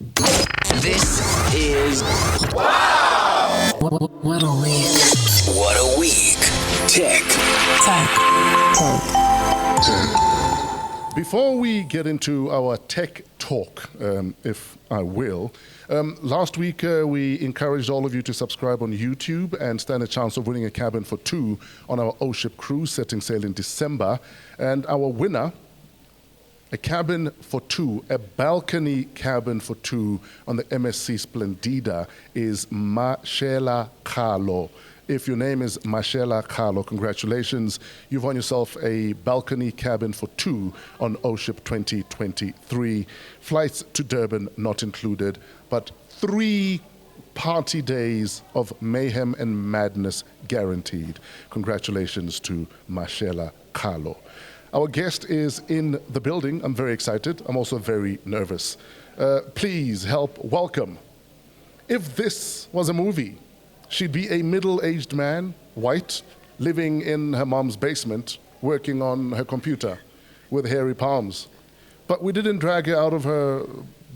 This is WAW! What a week. What a week. Tech. Before we get into our tech talk, if I will, last week we encouraged all of you to subscribe on YouTube and stand a chance of winning a cabin for two on our O-Ship cruise setting sail in December. And our winner, a cabin for two, a balcony cabin for two on the MSC Splendida, is Mashela Khalo. If your name is Mashela Khalo, congratulations. You've won yourself a balcony cabin for two on O-Ship 2023. Flights to Durban not included, but 3 party days of mayhem and madness guaranteed. Congratulations to Mashela Khalo. Our guest is in the building. I'm very excited. I'm also very nervous. Please help welcome. If this was a movie, she'd be a middle-aged man, white, living in her mom's basement, working on her computer with hairy palms. But we didn't drag her out of her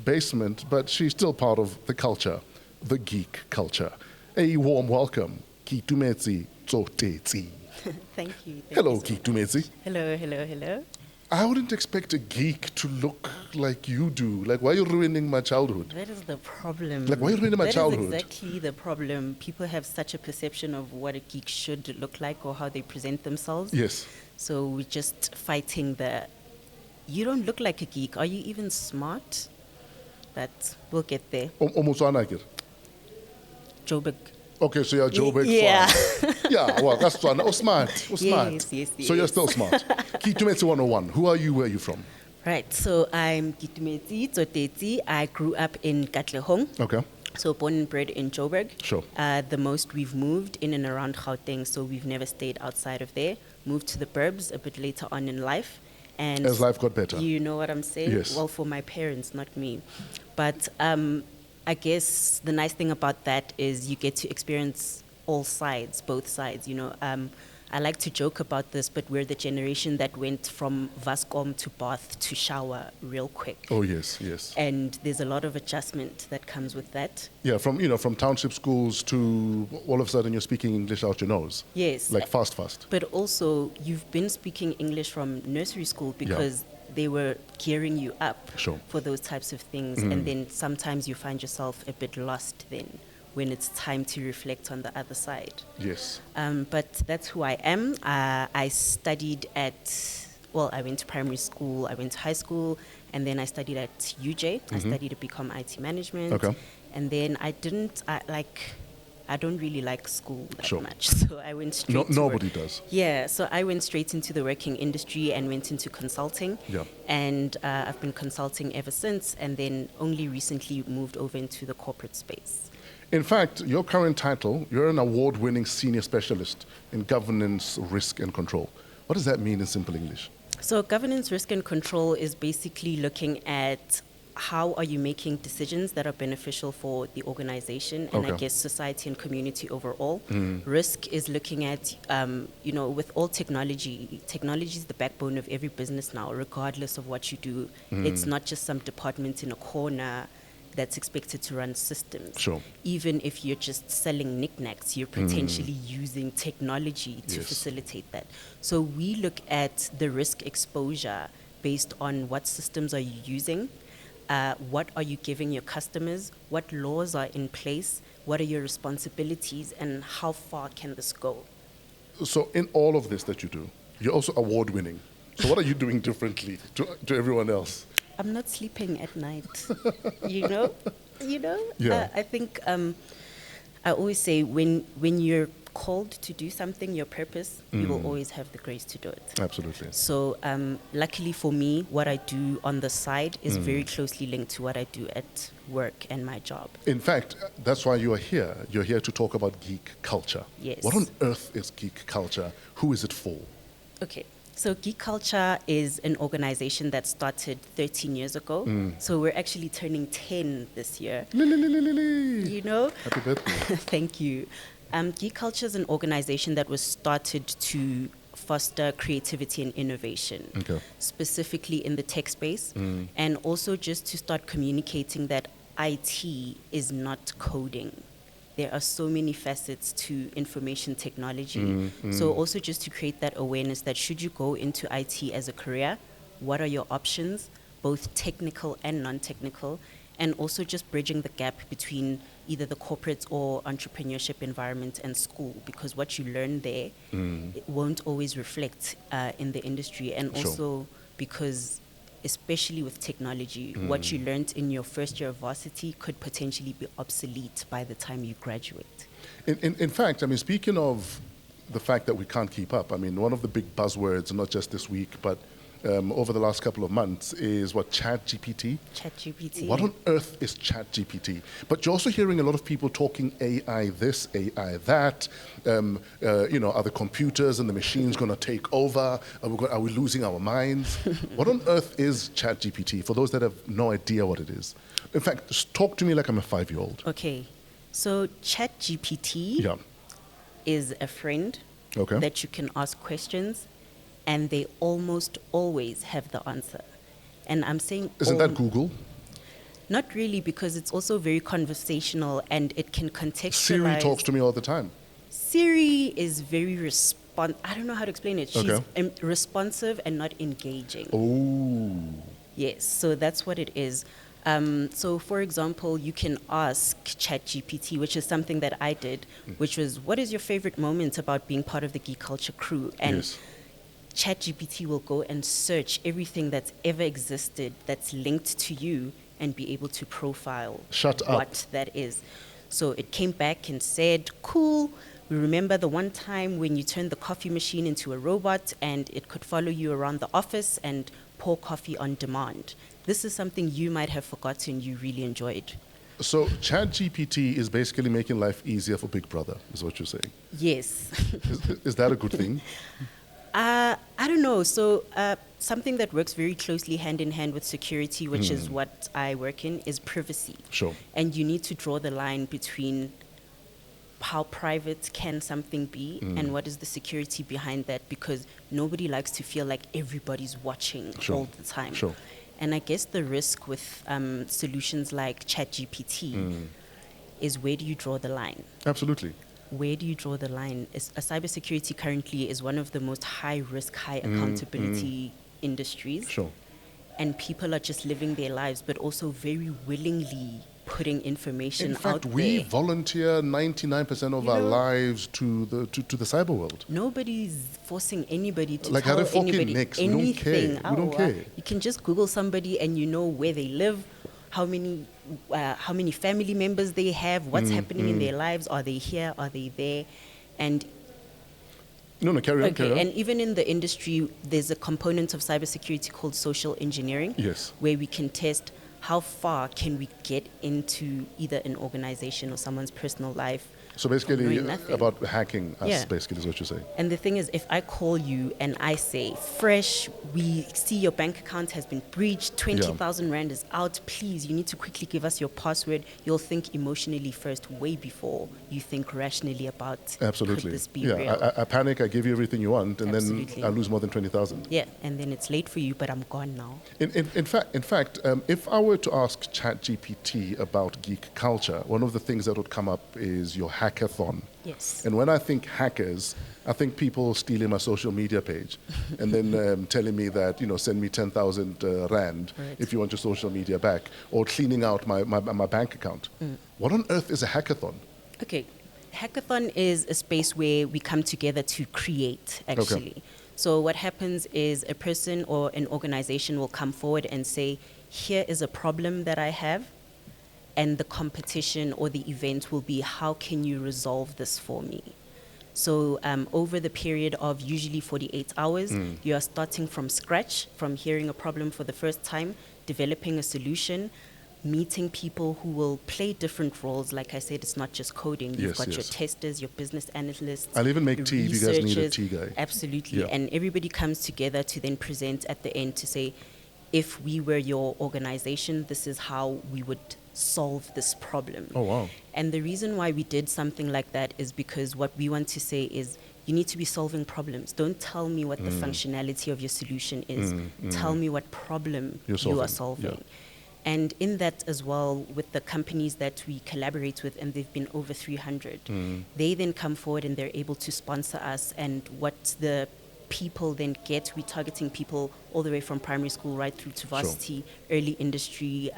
basement, but she's still part of the culture, the geek culture. A warm welcome, Keitumetsi Tsotetsi. Thank you. Hello, Keitumetsi. Hello. I wouldn't expect a geek to look like you do. Like, why are you ruining my childhood? That is the problem. Like, why are you ruining my childhood? That is exactly the problem. People have such a perception of what a geek should look like or how they present themselves. Yes. So we're just fighting you don't look like a geek. Are you even smart? But we'll get there. Joburg. Okay, so you're Joburg. Yeah. Yeah, well, that's smart. Smart. Yes. So you're still smart. Keitumetsi 101. Who are you? Where are you from? Right. So I'm Keitumetsi Tsotetsi. I grew up in Katlehong. Okay. So born and bred in Joburg. Sure. The most we've moved in and around Gauteng, so we've never stayed outside of there. Moved to the burbs a bit later on in life. And as life got better. You know what I'm saying? Yes. Well, for my parents, not me. But I guess the nice thing about that is you get to experience all sides, both sides. You know, I like to joke about this, but we're the generation that went from Vascom to bath to shower real quick. Oh, yes. And there's a lot of adjustment that comes with that. Yeah, from township schools to all of a sudden you're speaking English out your nose. Yes. Like fast. But also, you've been speaking English from nursery school because they were gearing you up for those types of things. And then sometimes you find yourself a bit lost then when it's time to reflect on the other side. Yes. But that's who I am. I studied I went to primary school, I went to high school, and then I studied at UJ. I studied to become IT management. Okay. And then I don't really like school that much. So I went straight nobody does. Yeah, so I went straight into the working industry and went into consulting. Yeah. And I've been consulting ever since, and then only recently moved over into the corporate space. In fact, your current title, you're an award-winning senior specialist in governance, risk, and control. What does that mean in simple English? So governance, risk, and control is basically looking at how are you making decisions that are beneficial for the organization and I guess society and community overall. Risk is looking at, with all technology is the backbone of every business now, regardless of what you do. It's not just some department in a corner that's expected to run systems. Sure. Even if you're just selling knickknacks, you're potentially using technology to facilitate that. So we look at the risk exposure based on what systems are you using, what are you giving your customers, what laws are in place, what are your responsibilities, and how far can this go? So in all of this that you do, you're also award-winning. So what are you doing differently to everyone else? I'm not sleeping at night, you know? Yeah. I think I always say when you're called to do something, your purpose, you will always have the grace to do it. Absolutely. So luckily for me, what I do on the side is very closely linked to what I do at work and my job. In fact, that's why you are here. You're here to talk about geek culture. Yes. What on earth is geek culture? Who is it for? Okay. So Geek Culture is an organization that started 13 years ago. So we're actually turning 10 this year. You know? Happy birthday. Thank you. Geek Culture is an organization that was started to foster creativity and innovation, Okay. specifically in the tech space, and also just to start communicating that IT is not coding. There are so many facets to information technology. So also just to create that awareness that should you go into IT as a career, what are your options, both technical and non-technical, and also just bridging the gap between either the corporate or entrepreneurship environment and school, because what you learn there it won't always reflect in the industry. And Sure. also because especially with technology, what you learned in your first year of varsity could potentially be obsolete by the time you graduate. In fact, I mean, speaking of the fact that we can't keep up, I mean, one of the big buzzwords, not just this week, but over the last couple of months, is what, ChatGPT? ChatGPT. What on earth is ChatGPT? But you're also hearing a lot of people talking AI this, AI that. Are the computers and the machines going to take over? Are we losing our minds? What on earth is ChatGPT for those that have no idea what it is? In fact, just talk to me like I'm a 5-year-old. Okay, so ChatGPT Yeah. is a friend Okay. that you can ask questions, and they almost always have the answer. And I'm saying Isn't that Google? not really, because it's also very conversational and it can contextualize. Siri talks to me all the time. Siri is very I don't know how to explain it. She's Okay. responsive and not engaging. Oh. Yes, so that's what it is. So, for example, you can ask ChatGPT, which is something that I did, which was, what is your favorite moment about being part of the Geek Culture crew? And Yes. ChatGPT will go and search everything that's ever existed that's linked to you and be able to profile Shut up. what that is. So it came back and said, cool, we remember the one time when you turned the coffee machine into a robot and it could follow you around the office and pour coffee on demand. This is something you might have forgotten you really enjoyed. So ChatGPT is basically making life easier for Big Brother, is what you're saying. Yes. Is that a good thing? I don't know. So something that works very closely hand in hand with security, which is what I work in, is privacy. Sure. And you need to draw the line between how private can something be and what is the security behind that, because nobody likes to feel like everybody's watching Sure. all the time. Sure. And I guess the risk with solutions like ChatGPT is, where do you draw the line? Absolutely. Where do you draw the line? Cybersecurity currently is one of the most high risk, high accountability industries. Sure. And people are just living their lives, but also very willingly putting information In out fact, there. we volunteer 99% of our lives to the cyber world. Nobody's forcing anybody to Like tell Harry fucking anybody Nicks, we don't anything. care. We don't care. You can just Google somebody and you know where they live, how many family members they have, what's happening in their lives, are they here, are they there, and No, carry on, carry on. and even in the industry, there's a component of cybersecurity called social engineering, Yes. where we can test how far can we get into either an organization or someone's personal life. So basically, knowing nothing. about hacking us, Yeah. basically, is what you're saying. And the thing is, if I call you and I say, Fresh, we see your bank account has been breached, 20,000 Rand is out, please, you need to quickly give us your password, you'll think emotionally first, way before you think rationally about, Absolutely. could this be yeah, real? I panic, I give you everything you want, and Absolutely. then I lose more than 20,000. Yeah, and then it's late for you, but I'm gone now. In fact, if I were to ask ChatGPT about geek culture, one of the things that would come up is your hackathon. Yes. And when I think hackers, I think people stealing my social media page and then telling me that, send me 10,000 Rand Right. if you want your social media back, or cleaning out my bank account. What on earth is a hackathon? Okay, hackathon is a space where we come together to create, actually. So what happens is a person or an organization will come forward and say, here is a problem that I have, and the competition or the event will be, how can you resolve this for me? So over the period of usually 48 hours, you are starting from scratch, from hearing a problem for the first time, developing a solution, meeting people who will play different roles. Like I said, it's not just coding. You've Yes, got your yes. testers, your business analysts. I'll even make your tea if you guys need a researchers. tea guy. Absolutely. Yeah. And everybody comes together to then present at the end to say, if we were your organization, this is how we would solve this problem. Oh, wow. And the reason why we did something like that is because what we want to say is, you need to be solving problems. Don't tell me what the functionality of your solution is. Tell me what problem You're you are solving, solving. And in that as well, with the companies that we collaborate with, and they've been over 300, they then come forward and they're able to sponsor us. And what the people then get, we're targeting people all the way from primary school right through to varsity, early industry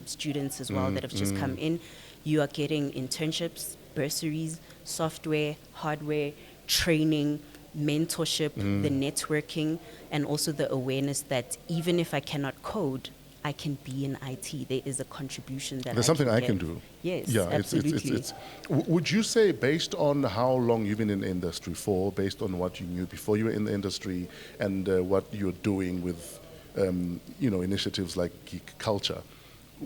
students as well that have just come in. You are getting internships, bursaries, software, hardware, training, mentorship, the networking, and also the awareness that even if I cannot code, I can be in IT. There is a contribution that There's something I can give. do. Yes, Yeah, absolutely. Would you say, based on how long you've been in the industry for, based on what you knew before you were in the industry, and what you're doing with, initiatives like geek culture,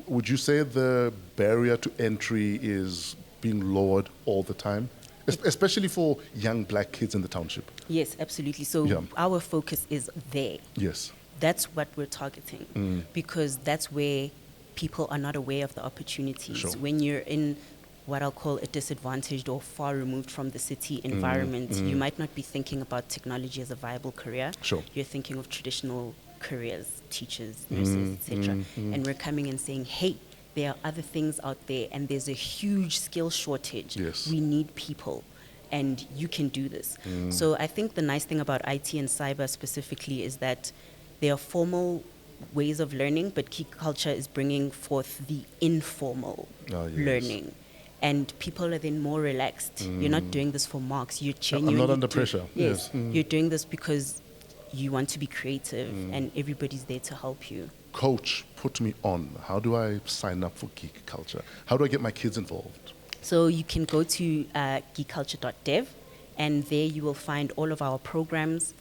would you say the barrier to entry is being lowered all the time, especially for young black kids in the township? Yes, absolutely. So our focus is there. Yes. That's what we're targeting because that's where people are not aware of the opportunities. Sure. When you're in what I'll call a disadvantaged or far removed from the city environment, you might not be thinking about technology as a viable career. Sure. You're thinking of traditional careers, teachers, nurses, etc. And we're coming and saying, hey, there are other things out there and there's a huge skill shortage. Yes. We need people. And you can do this. So I think the nice thing about IT and cyber specifically is that there are formal ways of learning, but geek culture is bringing forth the informal learning. And people are then more relaxed. You're not doing this for marks. You're genuinely I'm not under pressure. Yes. You're doing this because you want to be creative and everybody's there to help you. Coach, put me on. How do I sign up for geek culture? How do I get my kids involved? So you can go to geekculture.dev, and there you will find all of our programs,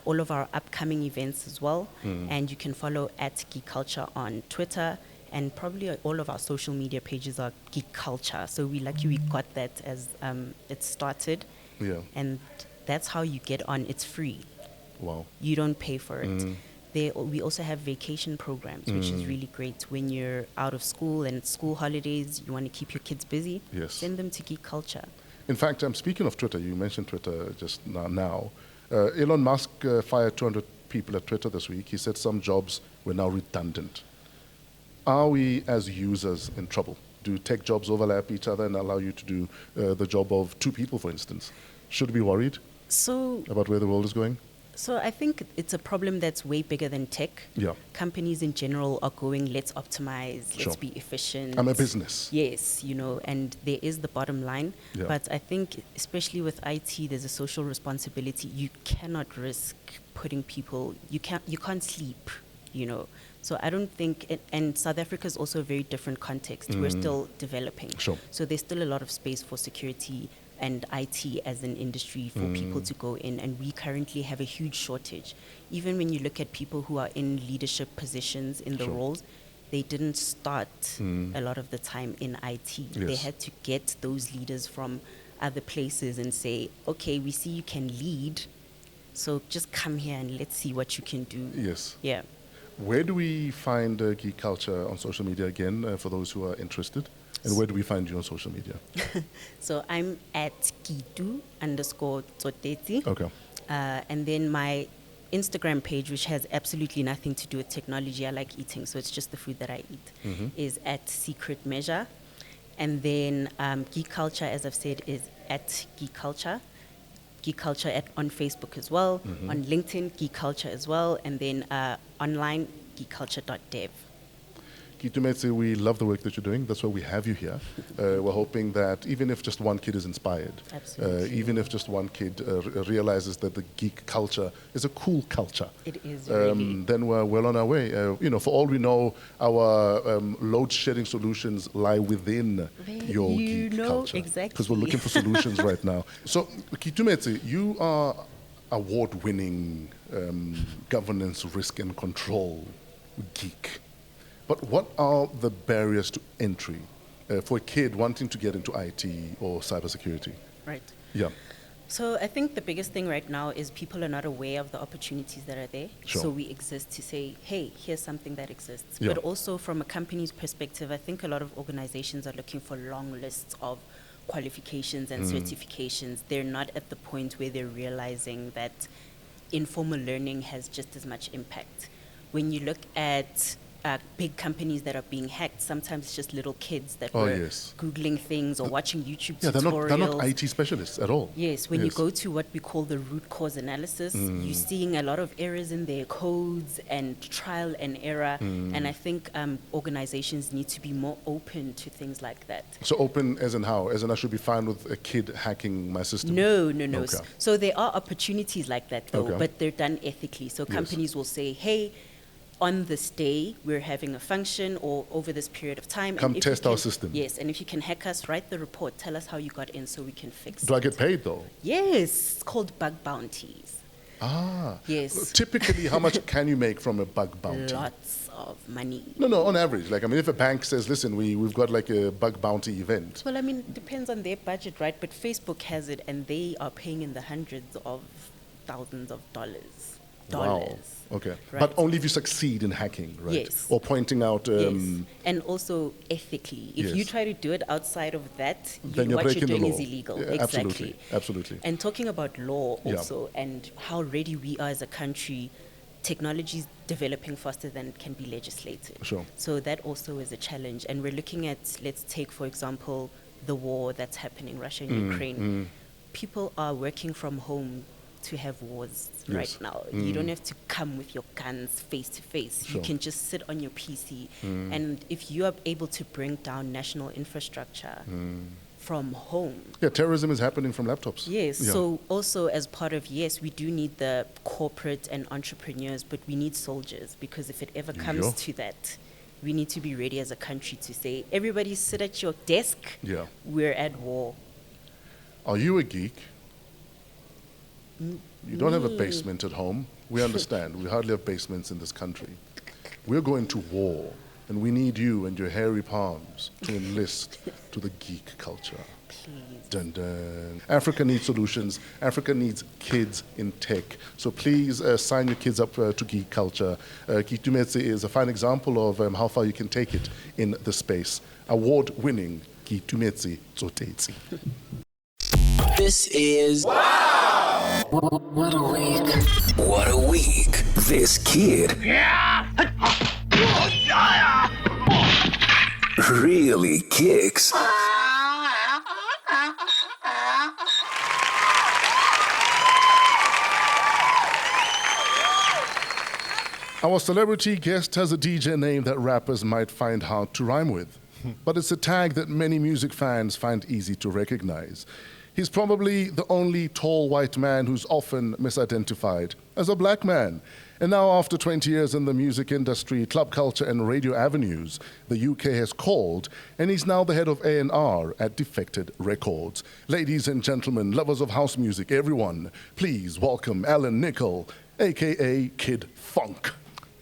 all of our upcoming events as well. And you can follow at Geek Culture on Twitter, and probably all of our social media pages are Geek Culture. So we're lucky we got that as it started. Yeah. And that's how you get on. It's free. Wow. You don't pay for it. We also have vacation programs, which is really great. When you're out of school and it's school holidays, you want to keep your kids busy, send them to Geek Culture. In fact, speaking of Twitter, you mentioned Twitter just now. Elon Musk fired 200 people at Twitter this week. He said some jobs were now redundant. Are we, as users, in trouble? Do tech jobs overlap each other and allow you to do the job of two people, for instance? Should we be worried about where the world is going? So I think it's a problem that's way bigger than tech. Yeah. Companies in general are going, let's optimize, let's be efficient. I'm a business. Yes, and there is the bottom line. Yeah. But I think, especially with IT, there's a social responsibility. You cannot risk putting people, you can't sleep, So I don't think, and South Africa is also a very different context. We're still developing. Sure. So there's still a lot of space for security and IT as an industry for people to go in, and we currently have a huge shortage. Even when you look at people who are in leadership positions in the roles, they didn't start a lot of the time in IT. Yes. They had to get those leaders from other places and say, okay, we see you can lead, so just come here and let's see what you can do. Yes. Yeah. Where do we find geek culture on social media again, for those who are interested? And where do we find you on social media? So I'm at Keitumetsi_Tsotetsi. Okay. And then my Instagram page, which has absolutely nothing to do with technology, I like eating, so it's just the food that I eat, is at Secret Measure. And then Geek Culture, as I've said, is at Geek Culture. Geek Culture on Facebook as well, on LinkedIn, Geek Culture as well, and then online, geekculture.dev. Keitumetsi, we love the work that you're doing. That's why we have you here. We're hoping that even if just one kid is inspired, even if just one kid realizes that the geek culture is a cool culture, it is really. Then we're well on our way. For all we know, our load-shedding solutions lie within your geek culture. Exactly. Because we're looking for solutions right now. So, Keitumetsi, you are award-winning governance, risk, and control geek. But what are the barriers to entry for a kid wanting to get into IT or cybersecurity? Right. Yeah. So I think the biggest thing right now is people are not aware of the opportunities that are there. Sure. So we exist to say, hey, here's something that exists. Yeah. But also from a company's perspective, I think a lot of organizations are looking for long lists of qualifications and certifications. They're not at the point where they're realizing that informal learning has just as much impact. When you look at big companies that are being hacked. Sometimes it's just little kids that Oh, were yes. Googling things or watching YouTube Yeah, tutorials. they're not IT specialists at all. Yes, when you Yes. go to what we call the root cause analysis, you're seeing a lot of errors in their codes and trial and error. And I think organizations need to be more open to things like that. So open as in how? As in I should be fine with a kid hacking my system? No. Okay. So there are opportunities like that, though, Okay. but they're done ethically. So companies will say, hey, on this day, we're having a function or over this period of time. Come and if you test our can- system. Yes, and if you can hack us, write the report, tell us how you got in so we can fix Do I it. get paid though? Yes, it's called bug bounties. Ah. Yes. Typically, how much can you make from a bug bounty? Lots of money. No, on average. Like, I mean, if a bank says, listen, we've got like a bug bounty event. Well, I mean, it depends on their budget, right? But Facebook has it, and they are paying in the hundreds of thousands of dollars. Wow. Okay. Right. But only if you succeed in hacking, right? Yes. Or pointing out. Yes, and also ethically. If you Yes. try to do it outside of that, Then you're what you're breaking the doing law. is illegal. Yeah, Exactly. absolutely. And talking about law Yeah. also and how ready we are as a country, technology is developing faster than it can be legislated. Sure. So that also is a challenge. And we're looking at, let's take, for example, the war that's happening, Russia and Ukraine. People are working from home to have wars right now. You don't have to come with your guns face to face. Sure. You can just sit on your PC. And if you are able to bring down national infrastructure from home. Yeah, terrorism is happening from laptops. Yes, Yeah. so also as part of, yes, we do need the corporate and entrepreneurs, but we need soldiers, because if it ever comes Yeah. to that, we need to be ready as a country to say, everybody sit at your desk, Yeah. we're at war. Are you a geek? You don't have a basement at home. We understand. We hardly have basements in this country. We're going to war, and we need you and your hairy palms to enlist to the geek culture. Please. Dun dun. Africa needs solutions. Africa needs kids in tech. So please sign your kids up to geek culture. Keitumetsi is a fine example of how far you can take it in the space. Award-winning Keitumetsi Tsotetsi. This is What a week. What a Week. This kid really kicks. Our celebrity guest has a DJ name that rappers might find hard to rhyme with, but it's a tag that many music fans find easy to recognize. He's probably the only tall white man who's often misidentified as a black man. And now, after 20 years in the music industry, club culture, and radio avenues, the UK has called, and he's now the head of A&R at Defected Records. Ladies and gentlemen, lovers of house music, everyone, please welcome Alan Nicol, a.k.a. Kid Fonque.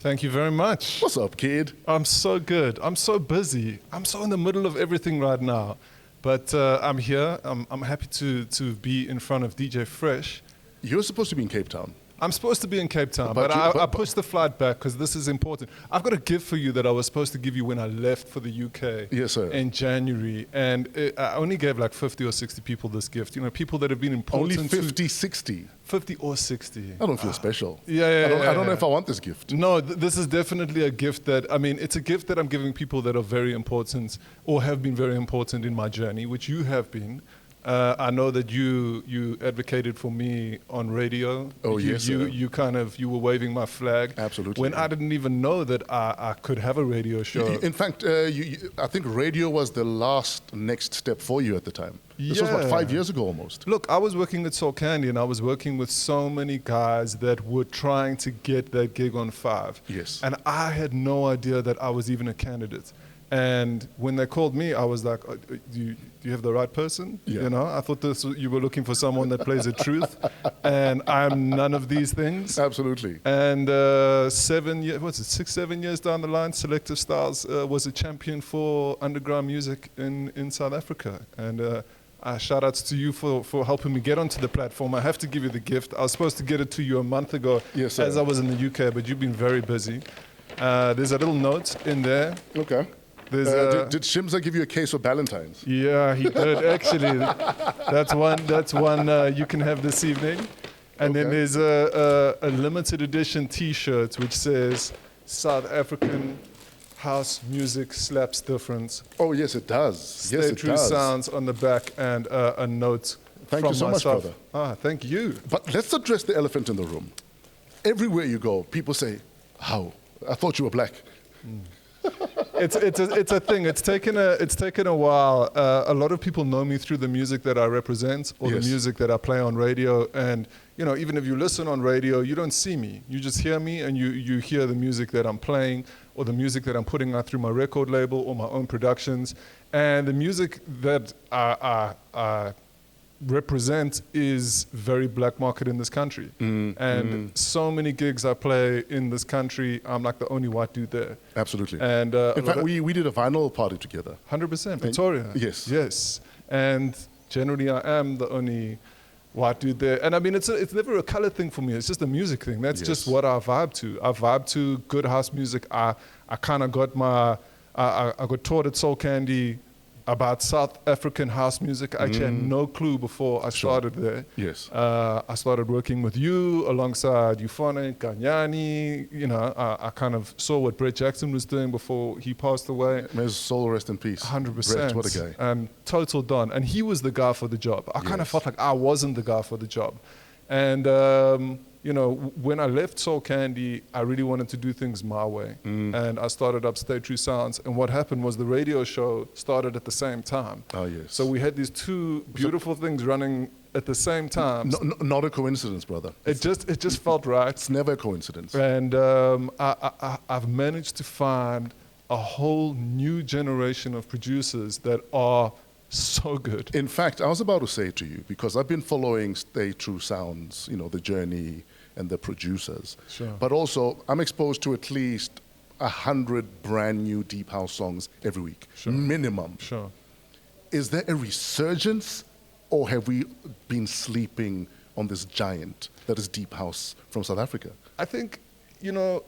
Thank you very much. What's up, kid? I'm so good. I'm so busy. I'm so in the middle of everything right now. But I'm here. I'm happy to be in front of DJ Fresh. You're supposed to be in Cape Town. I'm supposed to be in Cape Town, But but you- I pushed the flight back because this is important. I've got a gift for you that I was supposed to give you when I left for the UK Yes, sir. in January. And I only gave like 50 or 60 people this gift. You know, people that have been important Only 50, 60. 50 or 60. I don't feel special. Yeah, I don't know if I want this gift. No, this is definitely a gift that, I mean, it's a gift that I'm giving people that are very important or have been very important in my journey, which you have been. I know that you advocated for me on radio. Oh, yes, sir. You were waving my flag. Absolutely. When I didn't even know that I could have a radio show. In fact, I think radio was the last next step for you at the time. This was, what, Yeah. 5 years ago almost? Look, I was working with Soul Candy and I was working with so many guys that were trying to get that gig on 5. Yes. And I had no idea that I was even a candidate. And when they called me, I was like, do you have the right person? Yeah. You know, I thought you were looking for someone that plays the truth. And I'm none of these things. Absolutely. And 6, 7 years down the line, Selective Styles was a champion for underground music in South Africa. And shout outs to you for helping me get onto the platform. I have to give you the gift. I was supposed to get it to you a month ago Yes, sir. as I was in the UK, but you've been very busy. There's a little note in there. Okay. There's Did Shimza give you a case of Valentine's? yeah, he did actually. That's one you can have this evening. And then Okay. there's a limited edition T-shirt which says South African house music slaps different. Oh, yes, it does. Yes, Stay it true does. sounds on the back and a note. Thank from you so much, myself. brother. Ah, thank you. But let's address the elephant in the room. Everywhere you go, people say, how? I thought you were black. It's a thing. It's taken a while. A lot of people know me through the music that I represent or Yes. the music that I play on radio. And you know, even if you listen on radio, you don't see me. You just hear me, and you hear the music that I'm playing or the music that I'm putting out through my record label or my own productions. And the music that I represent is very black market in this country. So many gigs I play in this country, I'm like the only white dude there. Absolutely. And in fact, we did a vinyl party together. 100%, Pretoria. Yes. Yes. And generally I am the only white dude there. And I mean, it's never a color thing for me. It's just a music thing. That's just what I vibe to. I vibe to good house music. I kind of got I got taught at Soul Candy about South African house music. I actually had no clue before I started there. Yes. I started working with you alongside Euphonic, Ganyani. You know, I kind of saw what Brett Jackson was doing before he passed away. May his soul rest in peace. 100%. Brett, what a guy. Total Don. And he was the guy for the job. I kind of Yes. felt like I wasn't the guy for the job. And, you know, when I left Soul Candy, I really wanted to do things my way. And I started up Stay True Sounds. And what happened was the radio show started at the same time. Oh, yes. So we had these two beautiful things running at the same time. Not a coincidence, brother. It just felt right. It's never a coincidence. And I've managed to find a whole new generation of producers that are so good. In fact, I was about to say to you, because I've been following Stay True Sounds, you know, the journey and the producers. Sure. But also, I'm exposed to at least 100 brand new deep house songs every week, minimum. Sure. Is there a resurgence, or have we been sleeping on this giant that is deep house from South Africa? I think, you know,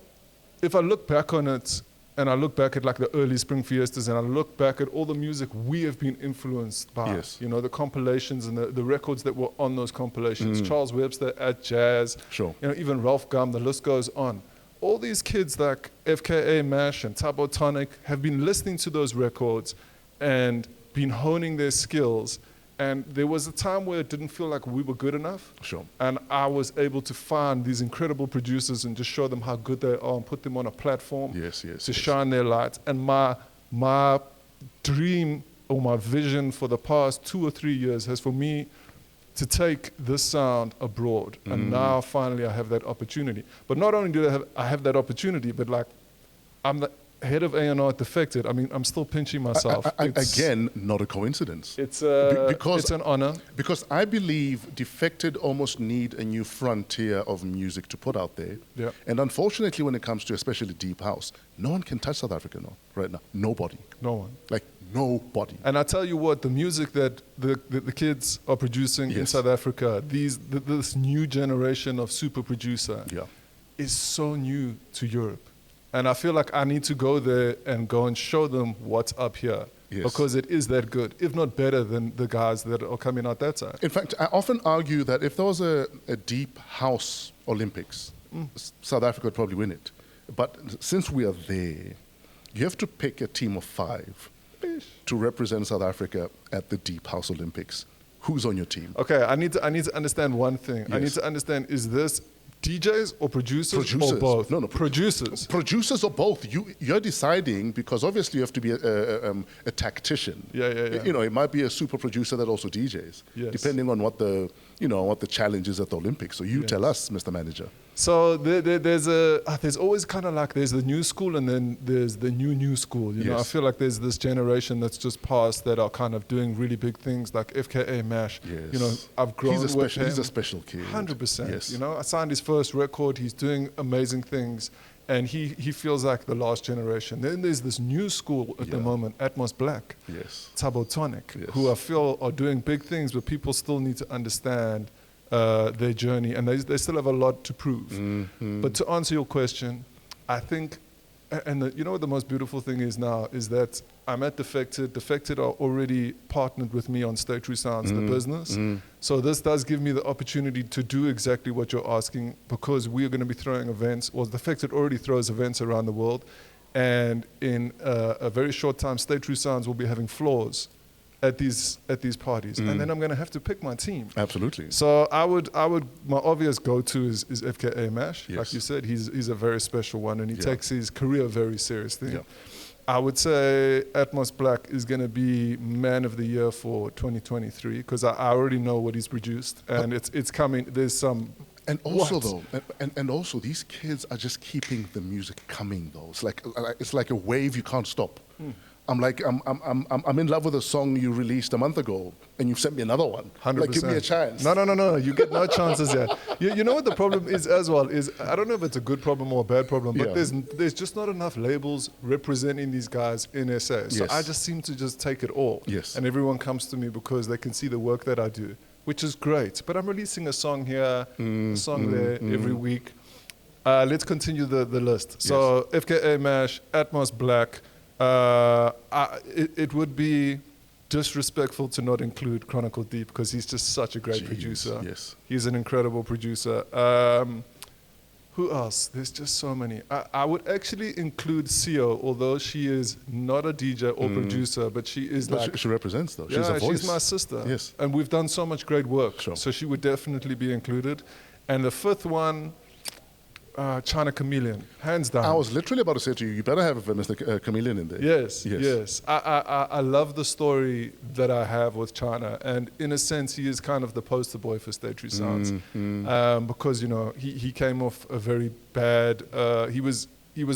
if I look back on it, and I look back at like the early Spring Fiestas, and I look back at all the music we have been influenced by. Yes. You know, the compilations and the records that were on those compilations. Charles Webster at Jazz. Sure. You know, even Ralph Gum, the list goes on. All these kids like FKA Mash and Tabo Tonic have been listening to those records and been honing their skills. And there was a time where it didn't feel like we were good enough. Sure. And I was able to find these incredible producers and just show them how good they are and put them on a platform to shine their light. And my dream or my vision for the past 2 or 3 years has for me to take this sound abroad. And now finally I have that opportunity. But not only do I have that opportunity, but like I'm the head of A&R at Defected. I mean, I'm still pinching myself. Again, not a coincidence. It's an honor. Because I believe Defected almost need a new frontier of music to put out there. Yeah. And unfortunately, when it comes to especially deep house, no one can touch South Africa right now. Nobody. No one. Like, nobody. And I tell you what, the music that the kids are producing in South Africa, this new generation of super producer is so new to Europe. And I feel like I need to go there and go and show them what's up here. Yes. Because it is that good, if not better than the guys that are coming out that side. In fact, I often argue that if there was a deep house Olympics, South Africa would probably win it. But since we are there, you have to pick a team of 5 to represent South Africa at the Deep House Olympics. Who's on your team? Okay, I need to understand one thing. I need to understand, is this DJs or producers or both? No, producers. Producers or both. You're deciding, because obviously you have to be a tactician. Yeah. You know, it might be a super producer that also DJs, depending on what the challenge is at the Olympics. So you tell us, Mr. Manager. So there's always kind of like there's the new school and then there's the new school. You know, I feel like there's this generation that's just passed that are kind of doing really big things like FKA Mash. Yes. You know, I've grown with him. He's a special kid. 100%. Yes. You know, I signed his first record. He's doing amazing things. And he feels like the last generation. Then there's this new school at the moment, Atmos Black. Yes. Tabo Tonic, who I feel are doing big things, but people still need to understand their journey, and they still have a lot to prove. But to answer your question, I think, and you know what the most beautiful thing is now, is that I'm at Defected. Defected are already partnered with me on Stay True Sounds, the business. So this does give me the opportunity to do exactly what you're asking, because we are going to be throwing events, or Defected already throws events around the world. And in a very short time, Stay True Sounds will be having floors at these parties, and then I'm going to have to pick my team. Absolutely. So I would my obvious go-to is FKA Mash. Yes. Like you said, he's a very special one, and he takes his career very seriously. Yeah. I would say Atmos Black is going to be Man of the Year for 2023 because I already know what he's produced, and it's coming. There's some. And also, and also, these kids are just keeping the music coming. Though it's like a wave you can't stop. I'm in love with a song you released a month ago, and you've sent me another one. 100%. Like, give me a chance. No. You get no chances yet. You know what the problem is as well is I don't know if it's a good problem or a bad problem, but there's just not enough labels representing these guys in SA. So Yes. I just seem to just take it all. Yes. And everyone comes to me because they can see the work that I do, which is great. But I'm releasing a song here, a song there every week. Let's continue the list. So FKA Mash, Atmos Black. It would be disrespectful to not include Chronicle Deep because he's just such a great producer. Yes. He's an incredible producer. Who else? There's just so many. I would actually include Sio, although she is not a DJ or producer, but she is like... She represents, though. Yeah, She's a voice. she's my sister. Yes. And we've done so much great work. Sure. So she would definitely be included. And the fifth one... China Chameleon, hands down. I was literally about to say to you, you better have Mr. Chameleon in there. Yes. I love the story that I have with China, and in a sense, he is kind of the poster boy for Stay True Sounds, because he came off a very bad. He was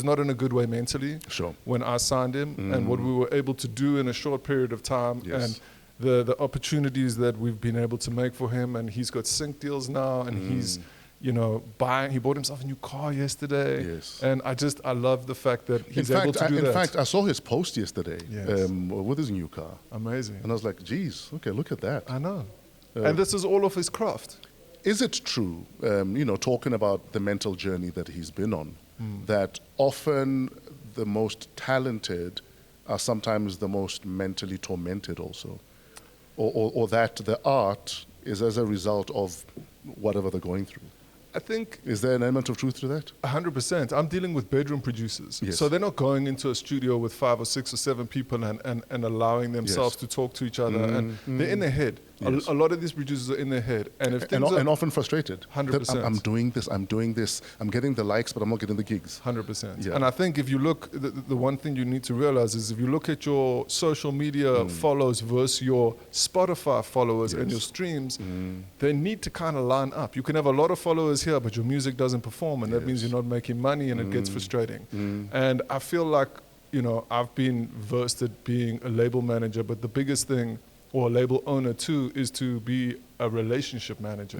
not in a good way mentally. Sure. When I signed him, and what we were able to do in a short period of time, and the opportunities that we've been able to make for him, and he's got sync deals now, and he's. He bought himself a new car yesterday. Yes. And I love the fact that he's able to do that. In fact, I saw his post yesterday with his new car. Amazing. And I was like, geez, okay, look at that. I know. And this is all of his craft. Is it true, talking about the mental journey that he's been on, that often the most talented are sometimes the most mentally tormented also? Or that the art is as a result of whatever they're going through? I think... Is there an element of truth to that? 100%. I'm dealing with bedroom producers. Yes. So they're not going into a studio with 5 or 6 or 7 people and allowing themselves to talk to each other. And they're in their head. Yes. A lot of these producers are in their head. And if things and often frustrated. 100%. I'm doing this. I'm getting the likes, but I'm not getting the gigs. 100%. Yeah. And I think if you look, the one thing you need to realize is if you look at your social media follows versus your Spotify followers and your streams, they need to kind of line up. You can have a lot of followers here, but your music doesn't perform, and that means you're not making money, and it gets frustrating. And I feel like, I've been versed at being a label manager, but the biggest thing, or a label owner too, is to be a relationship manager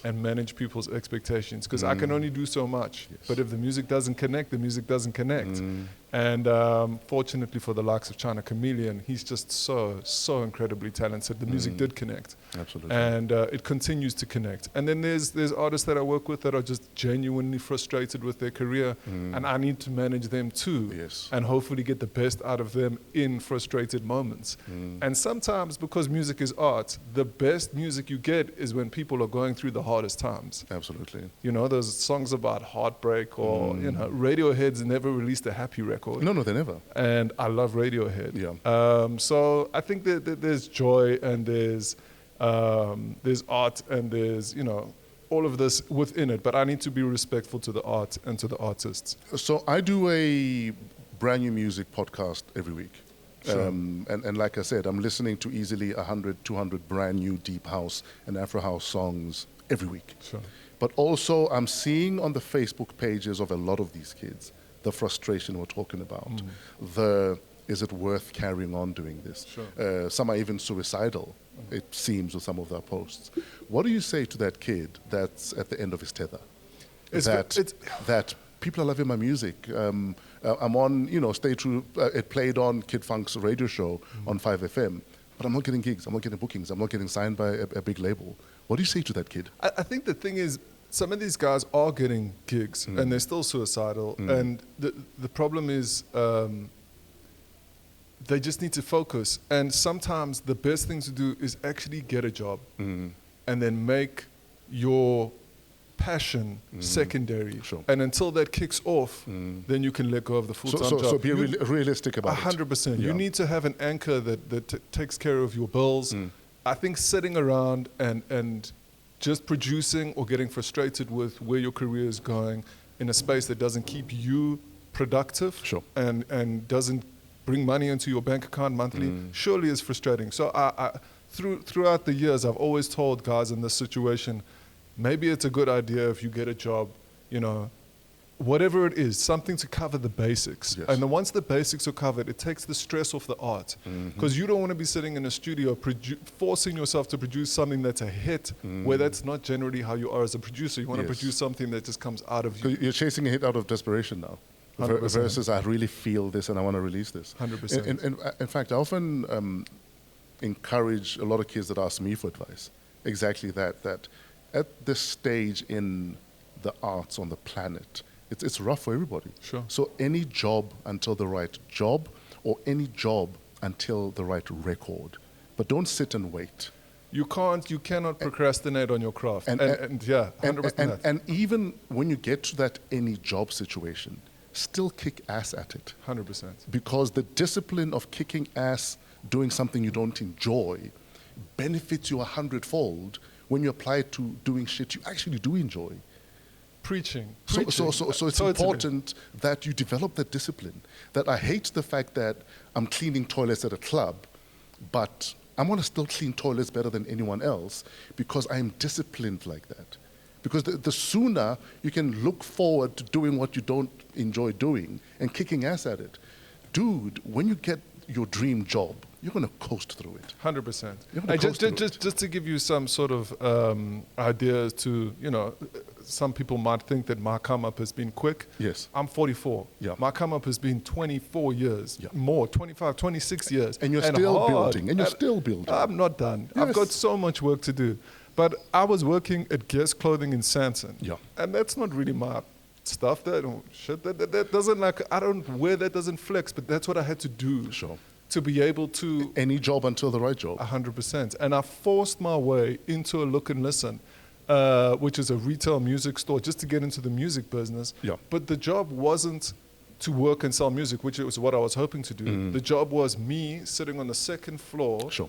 and manage people's expectations, because I can only do so much. But if the music doesn't connect, the music doesn't connect. And fortunately for the likes of China Chameleon, he's just so incredibly talented. The music did connect. Absolutely. And it continues to connect. And then there's artists that I work with that are just genuinely frustrated with their career, and I need to manage them too, and hopefully get the best out of them in frustrated moments. And sometimes, because music is art, the best music you get is when people are going through the hardest times. Absolutely. There's songs about heartbreak, or Radiohead's never released a happy record. No, they never. And I love Radiohead. Yeah. So I think that there's joy, and there's art, and there's all of this within it. But I need to be respectful to the art and to the artists. So I do a brand new music podcast every week. Sure. And like I said, I'm listening to easily 100, 200 brand new deep house and Afro house songs every week. Sure. But also I'm seeing on the Facebook pages of a lot of these kids the frustration we're talking about. Is it worth carrying on doing this? Sure. Some are even suicidal, it seems, with some of their posts. What do you say to that kid that's at the end of his tether? That people are loving my music. I'm on, Stay True. It played on Kid Fonque's radio show on 5FM, but I'm not getting gigs. I'm not getting bookings. I'm not getting signed by a big label. What do you say to that kid? I think the thing is, some of these guys are getting gigs, and they're still suicidal. And the problem is, they just need to focus. And sometimes the best thing to do is actually get a job, and then make your passion secondary. Sure. And until that kicks off, then you can let go of the full-time job. So be realistic about it. 100%. Yeah. You need to have an anchor that takes care of your bills. I think sitting around and just producing or getting frustrated with where your career is going in a space that doesn't keep you productive and doesn't bring money into your bank account monthly surely is frustrating. So throughout the years, I've always told guys in this situation, maybe it's a good idea if you get a job, you know, whatever it is, something to cover the basics. Yes. And then once the basics are covered, it takes the stress off the art. Because you don't want to be sitting in a studio forcing yourself to produce something that's a hit, where that's not generally how you are as a producer. You want to produce something that just comes out of you. You're chasing a hit out of desperation now. 100%. Versus I really feel this and I want to release this. 100%. In fact, I often encourage a lot of kids that ask me for advice. Exactly that at this stage in the arts on the planet, it's rough for everybody. Sure. So any job until the right job, or any job until the right record. But don't sit and wait. You cannot procrastinate on your craft. And 100%. And even when you get to that any job situation, still kick ass at it. 100%. Because the discipline of kicking ass, doing something you don't enjoy, benefits you 100-fold when you apply it to doing shit you actually do enjoy. Preaching. So it's important that you develop that discipline. That I hate the fact that I'm cleaning toilets at a club, but I want to still clean toilets better than anyone else because I am disciplined like that. Because the sooner you can look forward to doing what you don't enjoy doing and kicking ass at it. Dude, when you get your dream job, you're going to coast through it. 100%. Just to give you some sort of ideas to, you know, some people might think that my come up has been quick. Yes. I'm 44. Yeah. My come up has been 24 years, Yeah. more, 25, 26 years. And you're still hard. building, and you're still building. I'm not done. Yes. I've got so much work to do. But I was working at Guess Clothing in Santon. Yeah. And that's not really my stuff. That doesn't, like, I don't wear that, doesn't flex, but that's what I had to do. Sure. To be able to... Any job until the right job. 100%. And I forced my way into a Look and Listen, which is a retail music store, just to get into the music business. Yeah. But the job wasn't to work and sell music, which was what I was hoping to do. The job was me sitting on the second floor, Sure.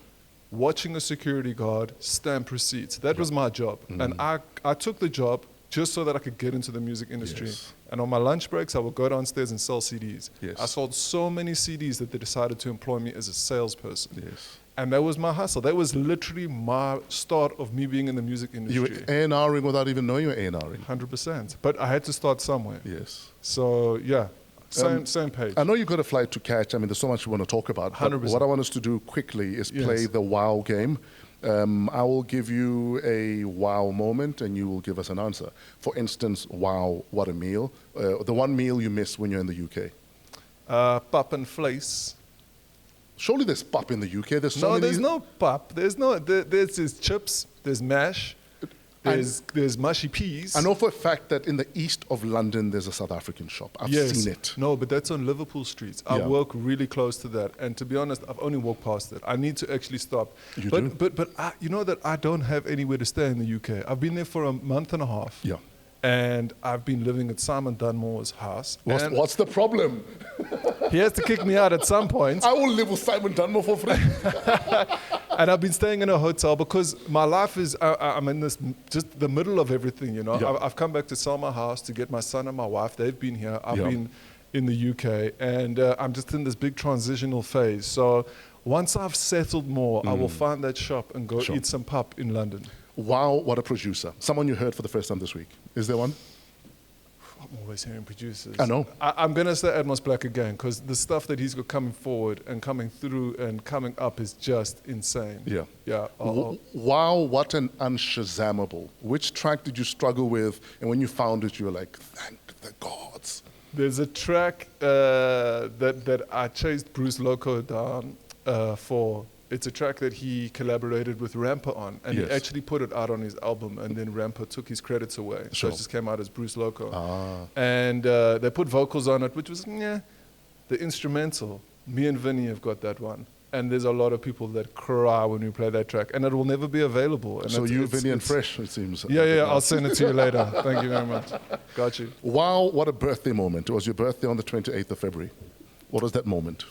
watching a security guard stamp receipts. That was my job. And I took the job just so that I could get into the music industry. Yes. And on my lunch breaks, I would go downstairs and sell CDs. Yes. I sold so many CDs that they decided to employ me as a salesperson. Yes. And that was my hustle. That was literally my start of me being in the music You were industry. A&Ring without even knowing you were A&Ring. 100%. But I had to start somewhere. Yes. So, yeah, same page. I know you've got a flight to catch. I mean, there's so much we want to talk about. But 100%. what I want us to do quickly is play Yes. the WOW game. I will give you a wow moment and you will give us an answer. For instance, wow, what a meal. The one meal you miss when you're in the UK. Pap and vlees. Surely there's pap in the UK. There's so No, many. there's no pap. There's chips, there's mash, there's mushy peas. I know for a fact that in the east of London there's a South African shop. I've seen it. No, but that's on Liverpool streets. I Yeah. work really close to that, and to be honest, I've only walked past it. I need to actually stop. You but, do? But you know that I don't have anywhere to stay in the UK. I've been there for a month and a half. Yeah. And I've been living at Simon Dunmore's house. And What's the problem? he has to kick me out at some point. I will live with Simon Dunmore for free. And I've been staying in a hotel because my life is, I'm in this, just the middle of everything, you know. Yeah. I've come back to sell my house to get my son and my wife. They've been here. I've Yeah. been in the UK. And I'm just in this big transitional phase. So once I've settled more, I will find that shop and go Sure. eat some pap in London. Wow, what a producer. Someone you heard for the first time this week. Is there one? I'm always hearing producers. I know. I'm going to say Atmos Black again because the stuff that he's got coming forward and coming through and coming up is just insane. Yeah. Yeah. Wow, what an unshazammable. Which track did you struggle with? And when you found it, you were like, thank the gods. There's a track that I chased Bruce Loco down for. It's a track that he collaborated with Rampa on, and Yes. he actually put it out on his album, and then Rampa took his credits away. Sure. So it just came out as Bruce Loco. Ah. And they put vocals on it, which was, the instrumental. Me and Vinny have got that one. And there's a lot of people that cry when we play that track, and it will never be available. And So you, Vinny and Fresh, it seems. Yeah, I'll send it to you later. Thank you very much. Got you. Wow, what a birthday moment. It was your birthday on the 28th of February. What was that moment?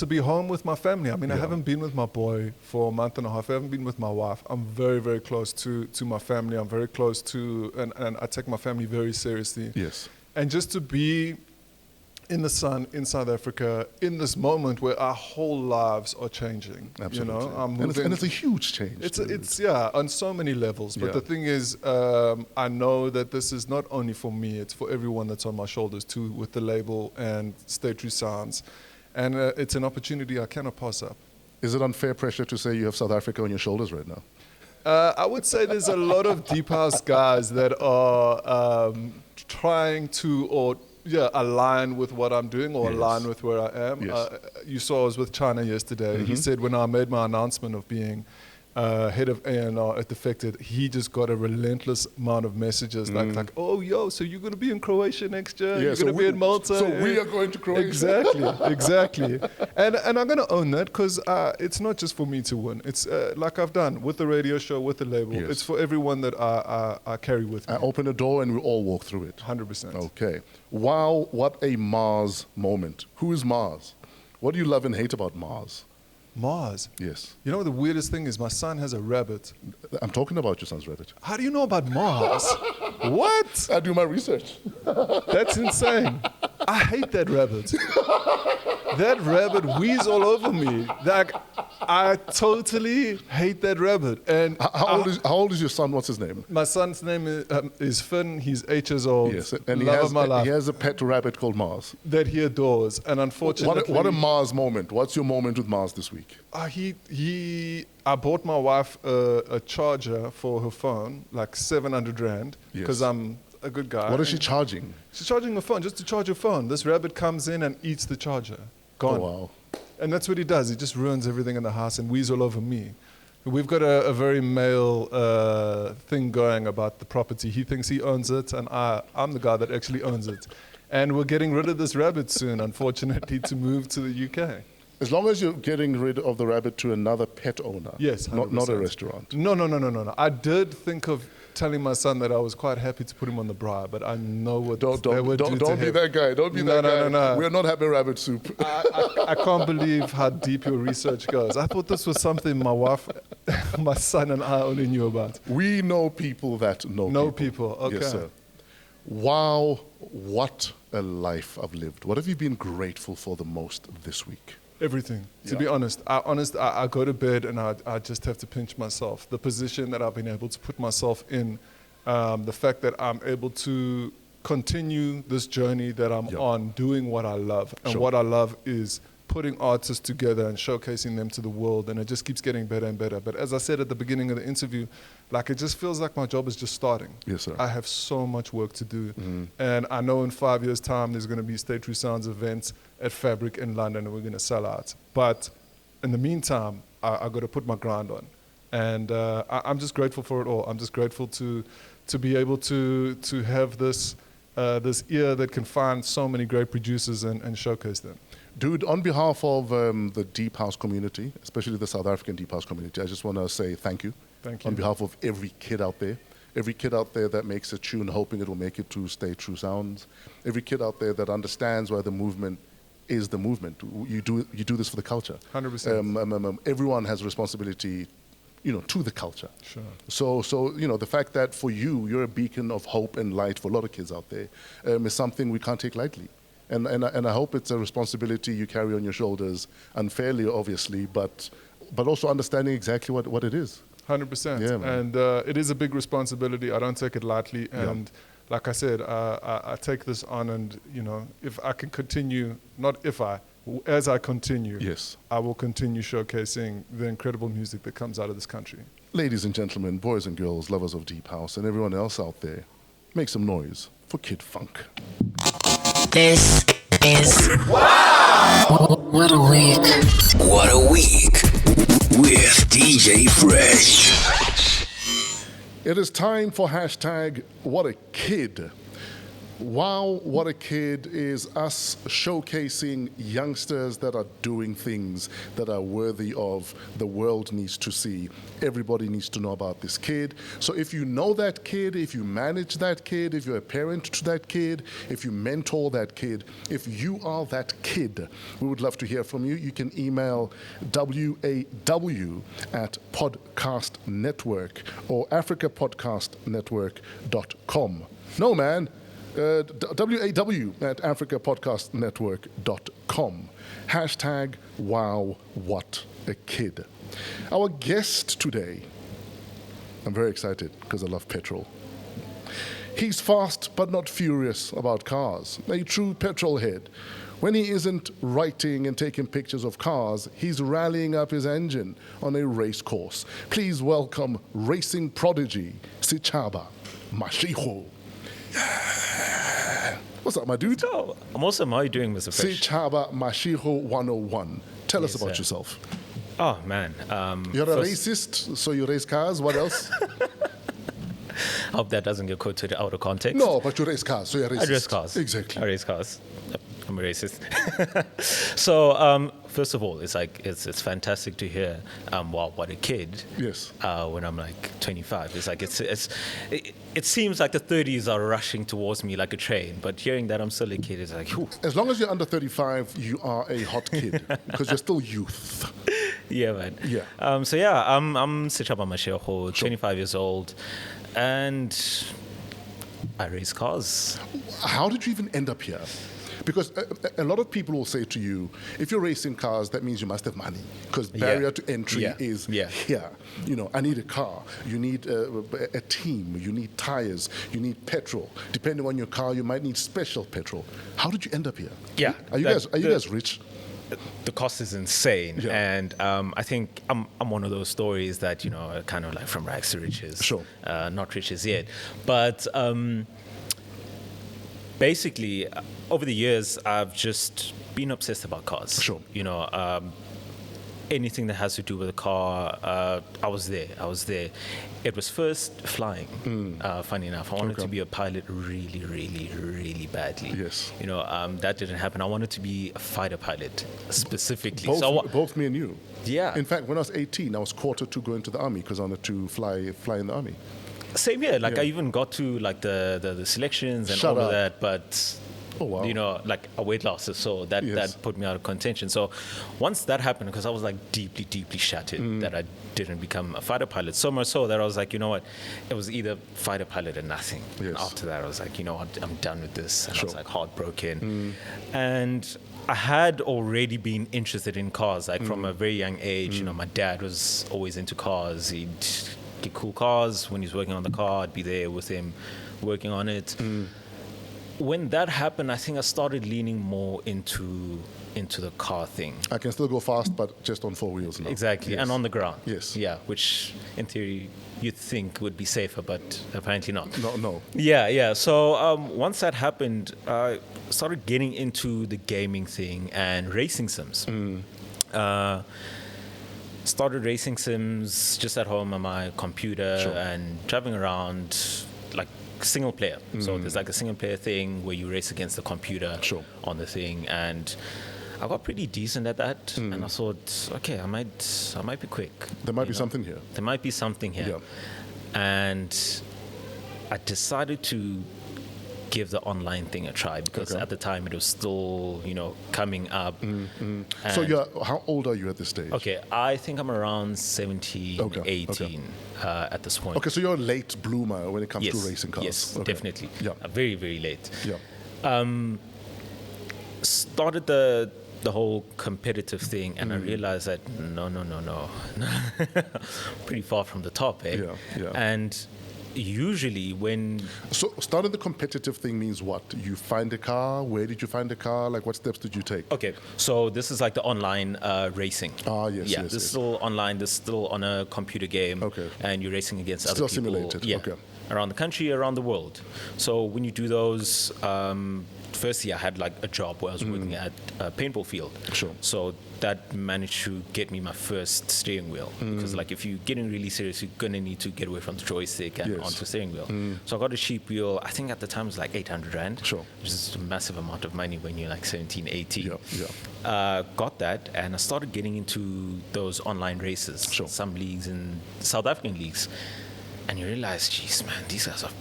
To be home with my family. I mean, I Yeah. haven't been with my boy for a month and a half. I haven't been with my wife. I'm very, very close to my family. I'm very close to, and I take my family very seriously. Yes. And just to be in the sun in South Africa in this moment where our whole lives are changing. Absolutely. You know, And it's a huge change. It's on so many levels. But Yeah. the thing is, I know that this is not only for me, it's for everyone that's on my shoulders too, with the label and Stay True Sounds. And it's an opportunity I cannot pass up. Is it unfair pressure to say you have South Africa on your shoulders right now? I would say there's a lot of deep house guys that are trying to align with what I'm doing or Yes. align with where I am. Yes. You saw I was with China yesterday. He said when I made my announcement of being head of A&R at Defected, he just got a relentless amount of messages like, oh, so you're going to be in Croatia next year? Yeah, You're so going to be in Malta? So we are going to Croatia. Exactly. And I'm going to own that because it's not just for me to win. It's like I've done with the radio show, with the label. Yes. It's for everyone that I carry with me. I open a door and we all walk through it. 100%. Okay. Wow, what a Mars moment. Who is Mars? What do you love and hate about Mars? Mars. Yes. You know what the weirdest thing is? My son has a rabbit. I'm talking about your son's rabbit. How do you know about Mars? What? I do my research. That's insane. I hate that rabbit. That rabbit wheezes all over me. Like, I totally hate that rabbit. And How old is your son? What's his name? my son's name is Finn. He's 8 years old. Yes, and Love of my life. he has a pet rabbit called Mars. That he adores. And unfortunately, What a Mars moment. What's your moment with Mars this week? I bought my wife a charger for her phone, like 700 Rand, because Yes. I'm a good guy. What is she charging? She's charging her phone just to charge her phone. This rabbit comes in and eats the charger. Gone. Oh, wow. And that's what he does. He just ruins everything in the house and wheezes all over me. We've got a very male thing going about the property. He thinks he owns it, and I'm the guy that actually owns it. And we're getting rid of this rabbit soon, unfortunately, to move to the UK. As long as you're getting rid of the rabbit to another pet owner. Yes, Not a 100%. restaurant. No. I did think of telling my son that I was quite happy to put him on the bribe, but I know what Don't that would do to be him. that guy. Don't be that guy. No. We're not having rabbit soup. I can't believe how deep your research goes. I thought this was something my wife, my son, and I only knew about. We know people that know people. Okay. Yes, sir. Wow, what a life I've lived. What have you been grateful for the most this week? Everything. To Yeah. be honest, I go to bed and I just have to pinch myself. The position that I've been able to put myself in, the fact that I'm able to continue this journey that I'm Yeah. on, doing what I love. And Sure. what I love is putting artists together and showcasing them to the world, and it just keeps getting better and better. But as I said at the beginning of the interview, like, it just feels like my job is just starting. Yes, sir. I have so much work to do. And I know in 5 years' time there's going to be Stay True Sounds events at Fabric in London, and we're going to sell out. But in the meantime, I got to put my grind on. And I'm just grateful for it all. I'm just grateful to be able to have this ear that can find so many great producers and showcase them. Dude, on behalf of the Deep House community, especially the South African Deep House community, I just want to say thank you. Thank you. On behalf of every kid out there that makes a tune hoping it will make it to Stay True Sounds, every kid out there that understands why the movement is the movement. You do this for the culture. 100%. Everyone has a responsibility, to the culture. Sure. So the fact that for you're a beacon of hope and light for a lot of kids out there is something we can't take lightly. And I hope it's a responsibility you carry on your shoulders, unfairly, obviously, but also understanding exactly what it is. 100%. Yeah, man. And it is a big responsibility. I don't take it lightly. And like I said, I take this on, and if I can continue, as I continue, Yes. I will continue showcasing the incredible music that comes out of this country. Ladies and gentlemen, boys and girls, lovers of Deep House, and everyone else out there, make some noise for Kid Fonque. This is Wow! What a week. What a week with DJ Fresh. It is time for hashtag What a Kid. Wow, What a Kid is us showcasing youngsters that are doing things that are worthy of the world needs to see. Everybody needs to know about this kid. So if you know that kid, if you manage that kid, if you're a parent to that kid, if you mentor that kid, if you are that kid, we would love to hear from you. You can email waw@podcastnetwork or africapodcastnetwork.com. No, man. waw@africapodcastnetwork.com. Hashtag wow, what a kid. Our guest today, I'm very excited because I love petrol. He's fast but not furious about cars, a true petrol head. When he isn't writing and taking pictures of cars, he's rallying up his engine on a race course. Please welcome racing prodigy, Setshaba Mashigo. What's up, my dude? Oh, I'm awesome. How are you doing, Mr. Fresh? Setshaba Mashigo 101. Tell us about yourself. Oh, man. You're a racist, so you race cars. What else? I hope that doesn't get quoted out of context. No, but you race cars, so you're a racist. I race cars. Exactly. I race cars. I'm a racist. So, first of all, it's fantastic to hear wow, what a kid. Yes. When I'm like 25, it's like it seems like the 30s are rushing towards me like a train. But hearing that I'm still a kid is like, whew. As long as you're under 35, you are a hot kid because you're still youth. Yeah, man. Yeah. I'm Setshaba Mashigo, 25 years old, and I race cars. How did you even end up here? Because a lot of people will say to you, if you're racing cars, that means you must have money. Because barrier to entry is here. You know, I need a car. You need a team. You need tires. You need petrol. Depending on your car, you might need special petrol. How did you end up here? Yeah. Are you guys rich? The cost is insane, Yeah. and I think I'm one of those stories that, you know, kind of like from rags to riches. Sure. Not riches yet, but basically, over the years, I've just been obsessed about cars. Sure. You know, anything that has to do with a car, I was there. It was first flying, funny enough. I wanted to be a pilot really, really, really badly. Yes. You know, that didn't happen. I wanted to be a fighter pilot specifically. Both me and you. Yeah. In fact, when I was 18, I was quartered to go into the army because I wanted to fly in the army. Same here. Like, Yeah. I even got to like the selections and Shut all up. of that, but Oh, wow. you know, like a weight loss, so that put me out of contention. So once that happened, because I was like deeply shattered that I didn't become a fighter pilot, so much so that I was like, you know what, it was either fighter pilot or nothing. Yes. And after that, I was like, you know what, I'm done with this. And I was Sure. like heartbroken. And I had already been interested in cars, like from a very young age. You know, my dad was always into cars. He'd get cool cars. When he's working on the car, I'd be there with him working on it. When that happened, I think I started leaning more into the car thing. I can still go fast, but just on four wheels now. Exactly, Yes. and on the ground. Yes. Yeah, which in theory you'd think would be safer, but apparently not. No. Yeah. So once that happened, I started getting into the gaming thing and racing sims. Started racing sims just at home on my computer Sure. and driving around like single player. So there's like a single player thing where you race against the computer Sure. on the thing, and I got pretty decent at that. And I thought, okay, I might be quick. There might you be know? something here. There might be something here. Yeah. And I decided to give the online thing a try because Okay. at the time it was still, you know, coming up. So And- how old are you at this stage? Okay, I think I'm around 17, Okay, 18 at this point. Okay, so you're a late bloomer when it comes Yes, to racing cars. yes, Okay. definitely. Yeah. Very, very late. Yeah. Started the whole competitive thing, and I realized that no, pretty far from the top, eh? Yeah. And usually when So starting the competitive thing means what? You find a car? Where did you find a car? Like what steps did you take? okay, so this is like the online racing. Ah, yes, Yeah, yes, this is yes. still online. This is still on a computer game. Okay. And you're racing against Still other people. simulated, Yeah. okay. Around the country, around the world. So when you do those, firstly, I had like a job where I was working at a paintball field. Sure. So that managed to get me my first steering wheel. Because like if you're getting really serious, you're going to need to get away from the joystick and Yes. onto the steering wheel. So I got a cheap wheel. I think at the time it was like 800 Rand. Sure. Which is a massive amount of money when you're like 17, 18. Yeah. Got that, and I started getting into those online races. Sure. Some leagues in South African leagues. And you realize, geez, man, these guys are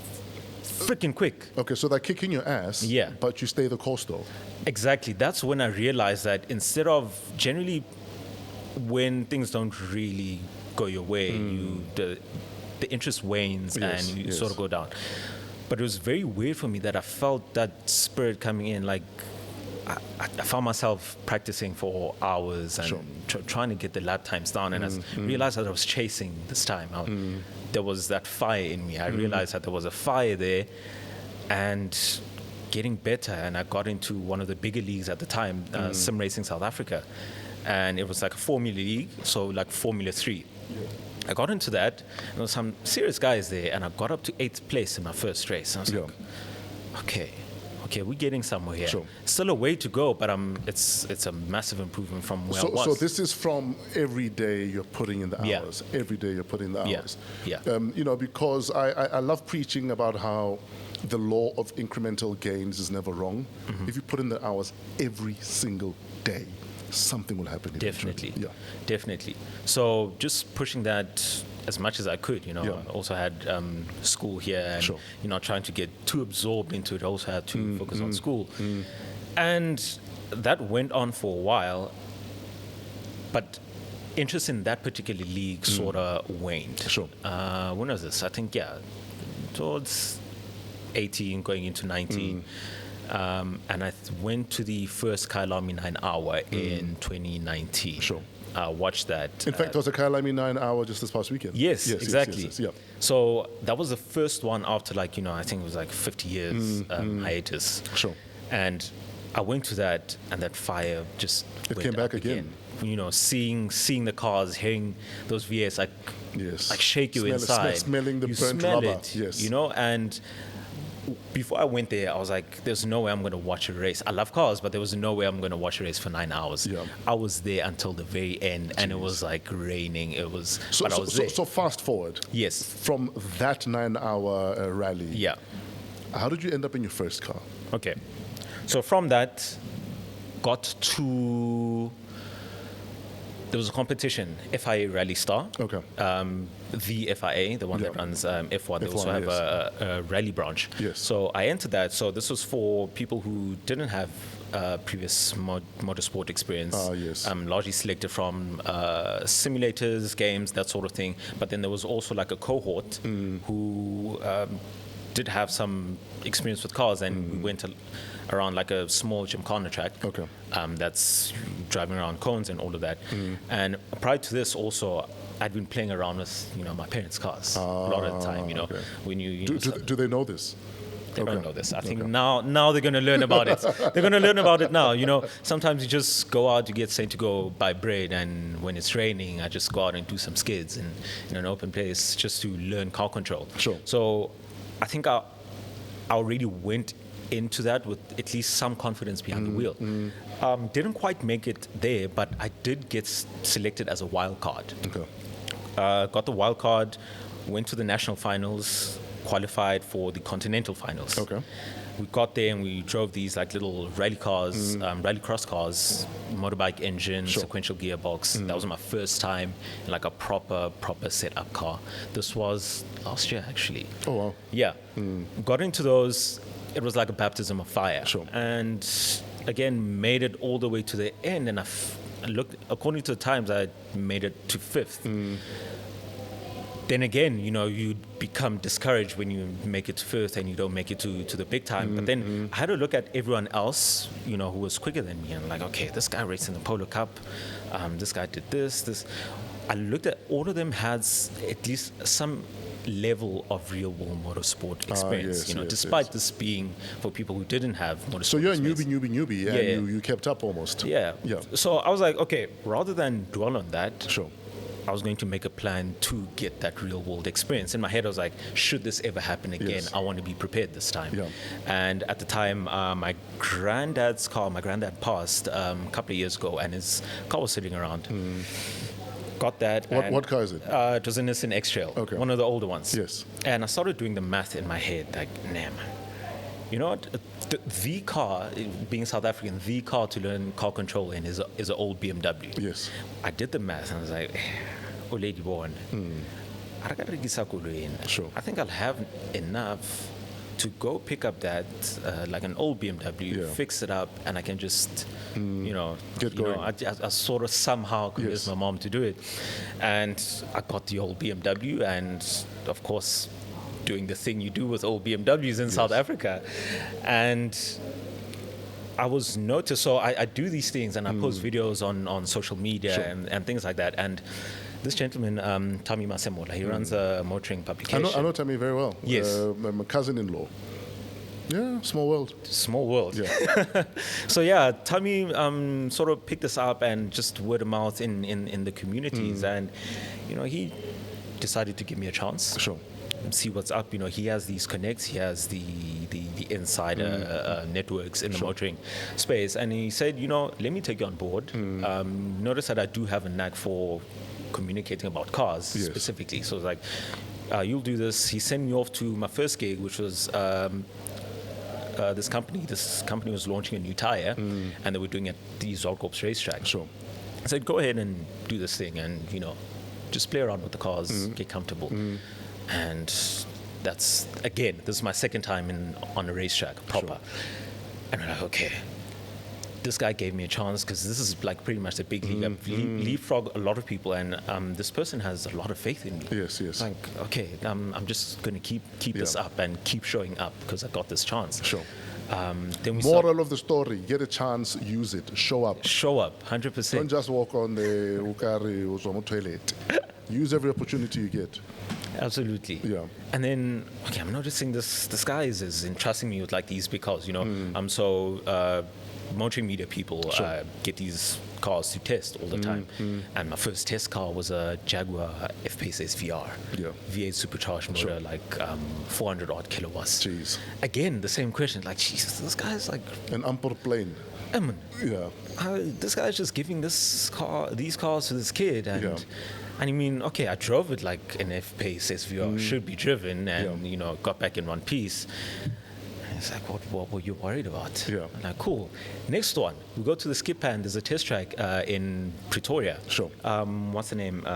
freaking quick. Okay, so they're kicking your ass. Yeah. But you stay the course though. Exactly. That's when I realized that instead of generally when things don't really go your way, the interest wanes Yes, and you yes. sort of go down. But it was very weird for me that I felt that spirit coming in. Like I found myself practicing for hours and Sure. trying to get the lap times down, and I realized that I was chasing this time. There was that fire in me. I realized that there was a fire there, and getting better. And I got into one of the bigger leagues at the time, Sim Racing South Africa, and it was like a Formula League, so like Formula 3. I got into that, and there were some serious guys there, and I got up to 8th place in my first race. And I was Yeah. like, okay, we're getting somewhere here. Sure. Still a way to go, but it's a massive improvement from where I So, was. so this is from every day you're putting in the Yeah. hours. Every day you're putting in the Yeah. hours. Yeah. You know, because I love preaching about how the law of incremental gains is never wrong. If you put in the hours every single day, something will happen eventually. Definitely. Yeah. Definitely. So just pushing that as much as I could, you know. Yeah. I also had school here, and Sure. you know, trying to get too absorbed into it. I also had to focus on school, and that went on for a while. But interest in that particular league sort of waned. Sure. When was this? I think towards 18, going into 19. And I went to the first Kailami 9 hour in 2019. Sure. Watched that. In fact, there was a Kailami 9 hour just this past weekend. Yes, exactly. Yes, yeah. So that was the first one after, like, you know, I think it was like 50 years hiatus. Sure. And I went to that, and that fire just It went came back up again. You know, seeing the cars, hearing those VS like Yes. shake you inside. Smelling the you burnt smell rubber. it, Yes. you know. And before I went there, I was like, there's no way I'm going to watch a race. I love cars, but there was no way I'm going to watch a race for 9 hours. Yeah. I was there until the very end, and it was like raining. It was, So, but I was there. so fast forward. Yes. From that 9 hour rally. Yeah. How did you end up in your first car? Okay. So from that, got to, there was a competition, FIA Rally Star. Okay. The FIA, the one that Yeah. runs F1, they F1, also have yes. a rally branch. Yes. So I entered that. So this was for people who didn't have previous motorsport experience. Yes. Largely selected from simulators, games, that sort of thing. But then there was also like a cohort who did have some experience with cars, and we went around like a small gymkhana track. Okay. That's driving around cones and all of that. And prior to this, also, I'd been playing around with, you know, my parents' cars a lot of the time. You know, okay. when you Do they know this? they Okay. don't know this. I think Okay. now they're going to learn about it. They're going to learn about it now. You know, sometimes you just go out, you get sent to go buy bread, and when it's raining, I just go out and do some skids in an open place just to learn car control. Sure. So I think I already went into that with at least some confidence behind the wheel. Didn't quite make it there, but I did get selected as a wild card. Okay. Got the wild card, went to the national finals, qualified for the continental finals. Okay. We got there and we drove these like little rally cars, rally cross cars, motorbike engine, Sure. sequential gearbox. That was my first time in like a proper setup car. This was last year actually. Oh, wow. Yeah. Got into those. It was like a baptism of fire. Sure. And again, made it all the way to the end. And I looked, according to the times, I made it to 5th. Then again, you know, you become discouraged when you make it to 1st and you don't make it to the big time. But then I had to look at everyone else, you know, who was quicker than me. And like, okay, this guy raced in the Polo Cup. This guy did this. I looked at all of them has at least some level of real world motorsport experience, yes, you know, yes, despite yes. this being for people who didn't have motorsport So you're a experience. newbie, and Yeah. you kept up almost. Yeah. Yeah. So I was like, okay, rather than dwell on that, Sure. I was going to make a plan to get that real world experience. In my head, I was like, should this ever happen again, Yes. I want to be prepared this time. Yeah. And at the time, my granddad passed a couple of years ago, and his car was sitting around. Got that. What car is it? It was a Nissan X-Trail, Okay. one of the older ones. Yes. And I started doing the math in my head, like, nah, man. You know what? The car, being South African, the car to learn car control in is an old BMW. Yes. I did the math and I was like, oh, lady born. Sure. I think I'll have enough to go pick up that, like an old BMW, Yeah. fix it up, and I can just, Get going. I sort of somehow convinced Yes. my mom to do it. And I got the old BMW, and of course, doing the thing you do with old BMWs in South Africa. And I was noticed, so I do these things and I post videos on social media Sure. and things like that. And this gentleman, Tami Masemola, he runs a motoring publication. I know Tammy very well. Yes. My cousin-in-law. Yeah, small world. Small world. Yeah. So yeah, Tami sort of picked this up and just word of mouth in the communities. And, he decided to give me a chance. Sure. See what's up. He has these connects, he has the insider networks in the motoring space, and he said, let me take you on board. Notice that I do have a knack for communicating about cars. Yes. Specifically, so it's like, you'll do this. He sent me off to my first gig, which was this company was launching a new tire, and they were doing it at the Zorkorps racetrack. Sure. I said, go ahead and do this thing, and just play around with the cars, get comfortable. And that's, again, this is my second time on a racetrack proper. Sure. And I'm like, okay, this guy gave me a chance, because this is like pretty much the big league. I've leapfrogged a lot of people, and this person has a lot of faith in me. Yes, yes. Like, okay, I'm just going to keep this up and keep showing up, because I got this chance. Sure. Then we Moral of the story: get a chance, use it, show up. show up 100%. Don't just walk on the ukari or toilet. Use every opportunity you get. Absolutely. Yeah. And then, okay, I'm noticing this guy is entrusting me with like these big cars. So motoring media people get these cars to test all the time. And my first test car was a Jaguar F-Pace SVR. Yeah. V8 supercharged motor, like 400 odd kilowatts. Jeez. Again, the same question, like, Jesus, this guy's like, An amper plane. Yeah. this guy's just giving these cars to this kid, and Yeah. and I mean, okay, I drove it like an F-Pace SVR should be driven, and got back in one piece. And it's like, what were you worried about? Yeah. I'm like, cool. Next one, we go to the skip pan. There's a test track in Pretoria. Sure. What's the name?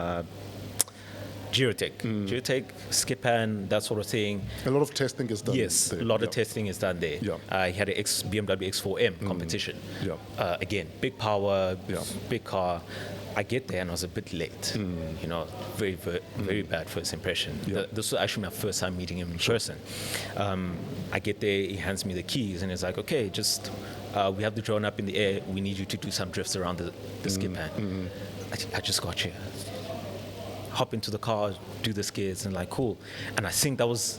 Geotech. Geotech, skip pan, that sort of thing. A lot of testing is done. Yes, there. a lot of Yeah. testing is done there. Yeah. He had a BMW X4M competition. Yeah. Again, big power, Yeah. big car. I get there and I was a bit late. Very, very bad first impression. Yeah. This was actually my first time meeting him in person. I get there, he hands me the keys, and he's like, okay, just we have the drone up in the air. We need you to do some drifts around the skip pan. I just got here. Hop into the car, do the skids, and like, cool. And I think that was,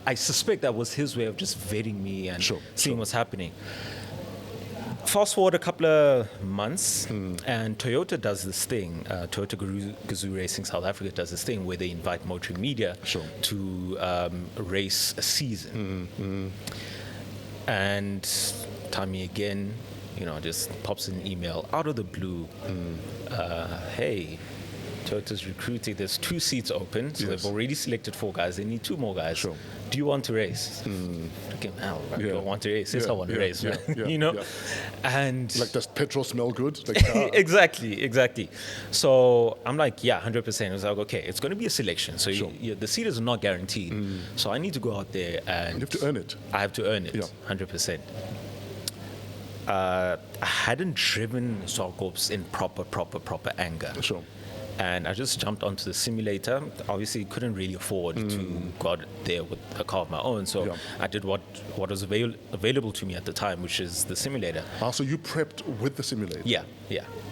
I suspect that was his way of just vetting me and seeing what's happening. Fast forward a couple of months, and Toyota does this thing. Toyota Gazoo Racing South Africa does this thing where they invite motoring media to race a season. And Tommy again, just pops an email out of the blue. Hey, Toyota's recruiting. There's 2 seats open, so they've already selected 4 guys. They need 2 more guys. Sure. Do you want to race? Okay, now I don't want to race. Yes, I want to race. Yeah. Right? Yeah. And Like, does petrol smell good? Like, exactly. So I'm like, yeah, 100%. I was like, okay, it's going to be a selection. So the seat is not guaranteed. So I need to go out there and you have to earn it. I have to earn it, Yeah. 100%. I hadn't driven Zorkorps in proper anger. Sure. And I just jumped onto the simulator. Obviously, couldn't really afford to go out there with a car of my own. So I did what was available to me at the time, which is the simulator. So you prepped with the simulator? Yeah.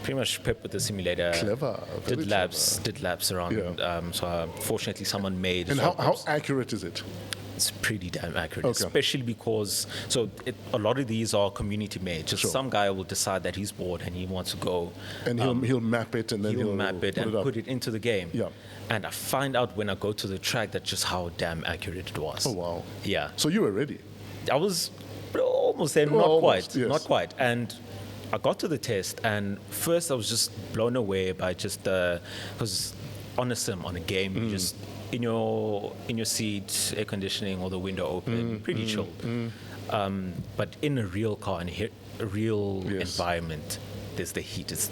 Pretty much prepped with the simulator. Clever. Very Did laps around. Yeah. So fortunately, someone made. And how accurate is it? It's pretty damn accurate, Okay. especially because a lot of these are community made. Just Sure. some guy will decide that he's bored and he wants to go, And he'll map it and then he'll map it and up. put it into the game. Yeah. And I find out when I go to the track that just how damn accurate it was. Oh, wow. Yeah. So you were ready. I was almost there, Well, not almost, quite, yes. not quite. And I got to the test, and first I was just blown away by just because on a game, you just in your seat, air conditioning or the window open, pretty chilled. But in a real car, in a real Yes. environment, there's the heat. It's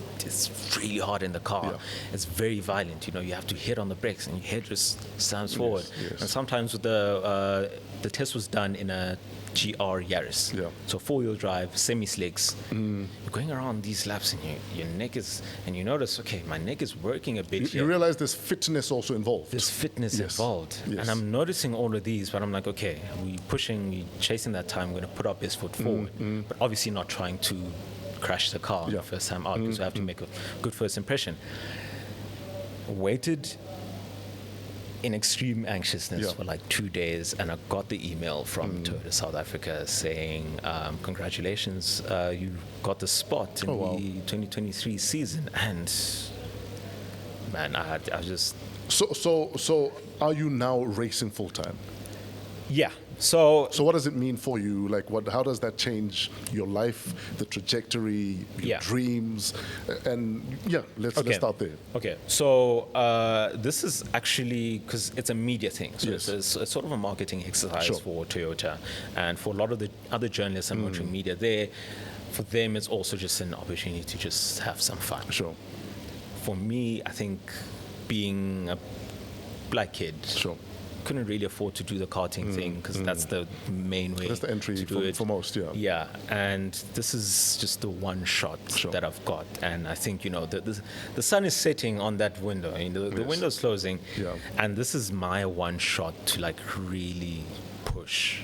really hot in the car. Yeah. It's very violent. You have to hit on the brakes, and your head just slams forward. yes. And sometimes with the test was done in a GR Yaris. Yeah. So 4-wheel drive, semi-slicks. You're going around these laps, and your neck is, and you notice, okay, my neck is working a bit here. You realize there's fitness also involved. There's fitness Yes. involved. Yes. And I'm noticing all of these, but I'm like, okay, we chasing that time, we're going to put our best foot forward. But obviously not trying to crash the car Yeah. the first time out, because we have to make a good first impression. Waited in extreme anxiousness Yeah. for like 2 days, and I got the email from Toyota South Africa saying, congratulations, you got the spot in Oh, wow. the 2023 season. And man, I just... So are you now racing full time? Yeah. So So what does it mean for you? Like, how does that change your life, the trajectory, your Yeah. dreams? And let's start there. Okay, so this is actually because it's a media thing. So Yes. it's sort of a marketing exercise Sure. for Toyota, and for a lot of the other journalists and monitoring media there. For them, it's also just an opportunity to just have some fun. Sure. For me, I think being a black kid, Sure. couldn't really afford to do the karting thing because that's the main way. That's the entry to do it. for most, yeah. Yeah, and this is just the one shot Sure. that I've got, and I think the sun is setting on that window. The Yes. window's closing, Yeah. and this is my one shot to like really push.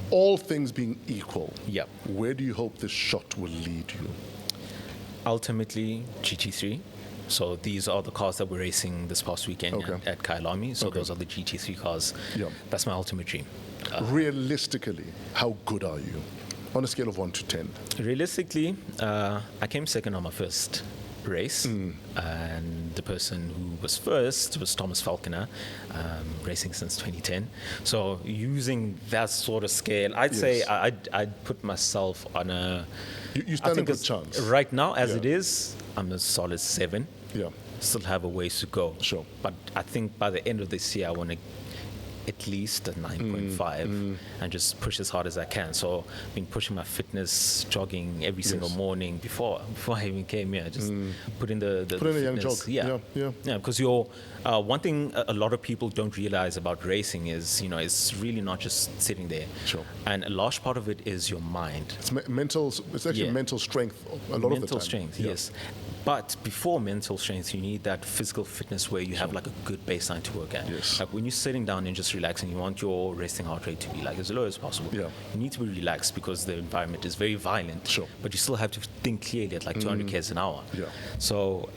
All things being equal, Yep. where do you hope this shot will lead you? Ultimately, GT3. So these are the cars that we're racing this past weekend Okay. at Kailami. So Okay. those are the GT3 cars. Yeah. That's my ultimate dream. Realistically, how good are you on a scale of 1 to 10? Realistically, I came second on my first race, and the person who was first was Thomas Falconer, racing since 2010. So using that sort of scale, I'd say Yes. I'd put myself on a... You I stand a think good it's- chance. Right now, as Yeah. it is, I'm a solid 7. Yeah. Still have a ways to go. Sure. But I think by the end of this year, I want to at least a 9.5 and just push as hard as I can. So I've been pushing my fitness, jogging every single morning before I even came here. Just put in the Put in a young fitness. jog. Yeah. Yeah. Because one thing a lot of people don't realize about racing is, it's really not just sitting there. Sure. And a large part of it is your mind. It's mental. It's actually Yeah. mental strength a lot of the Mental time. strength, Yeah. yes. But before mental strength, you need that physical fitness where you have like a good baseline to work at. Yes. Like when you're sitting down and just relaxing, you want your resting heart rate to be like as low as possible. Yeah. You need to be relaxed because the environment is very violent. Sure. But you still have to think clearly at like 200 k's an hour. Yeah. So,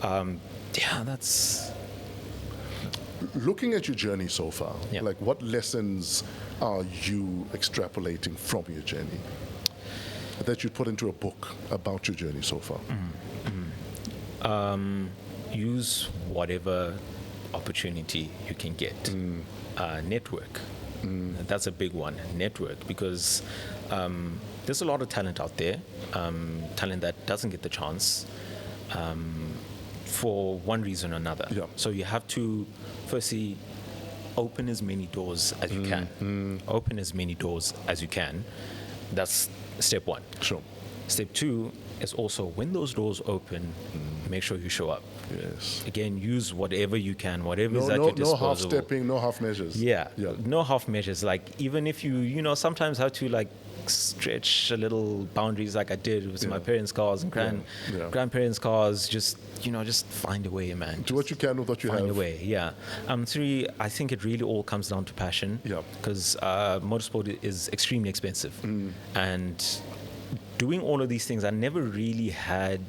that's... Looking at your journey so far, Yeah. like what lessons are you extrapolating from your journey that you put into a book about your journey so far? Use whatever opportunity you can get. Network. That's a big one. Network, because there's a lot of talent out there, talent that doesn't get the chance for one reason or another. Yeah. So you have to firstly open as many doors as you can. Open as many doors as you can. That's step one. Sure. Step two is also when those doors open, make sure you show up. Yes. Again, use whatever you can, whatever is No, at no, your no disposal. half stepping, no half measures. Yeah, Yeah. no half measures. Like even if you sometimes have to like stretch a little boundaries, like I did with my parents' cars and grandparents' cars. Just find a way, man. Do what you can with what you Find have. a way. Yeah. Three, I think it really all comes down to passion. Yeah. Because motorsport is extremely expensive, and doing all of these things, I never really had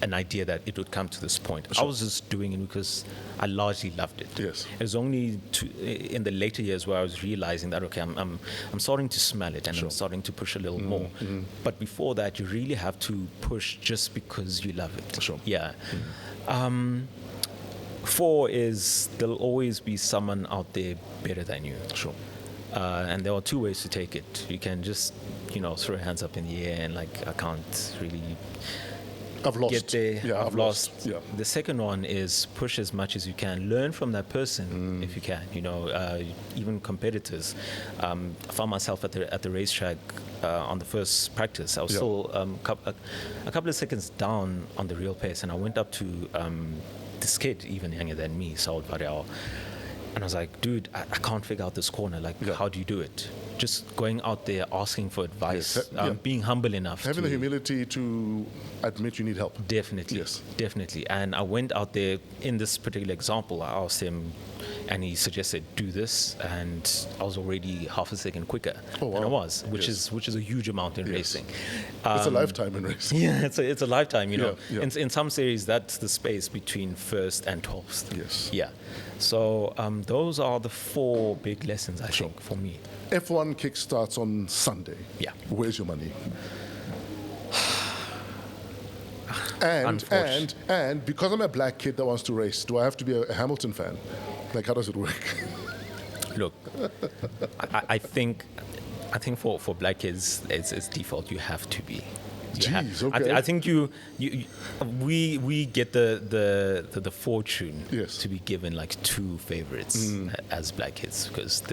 an idea that it would come to this point. Sure. I was just doing it because I largely loved it. Yes. It was only in the later years where I was realizing that, okay, I'm starting to smell it and Sure. I'm starting to push a little more. But before that, you really have to push just because you love it. Sure. Yeah. 4 is there'll always be someone out there better than you. Sure. And there are 2 ways to take it. You can just, throw your hands up in the air and like, I can't really I've lost. get there. Yeah, I've lost. Yeah. The second one is push as much as you can. Learn from that person if you can. Even competitors. I found myself at the racetrack on the first practice. I was still a couple of seconds down on the real pace, and I went up to this kid, even younger than me, Saul Varel. And I was like, dude, I can't figure out this corner. Like, how do you do it? Just going out there, asking for advice, being humble enough. Having the humility to admit you need help. Definitely. Yes. Definitely. And I went out there in this particular example. I asked him, and he suggested, do this. And I was already half a second quicker than I was, which is a huge amount in racing. It's a lifetime in racing. Yeah, it's a lifetime, Yeah. In some series, that's the space between first and 12th. Yes. Yeah. So those are the 4 big lessons, I think, for me. F1 kick starts on Sunday. Yeah. Where's your money? And because I'm a black kid that wants to race, do I have to be a Hamilton fan? Like, how does it work? Look, I think for black kids, it's default. You have to be. Jeez, okay. I think we get the fortune Yes. to be given like 2 favorites as black kids, because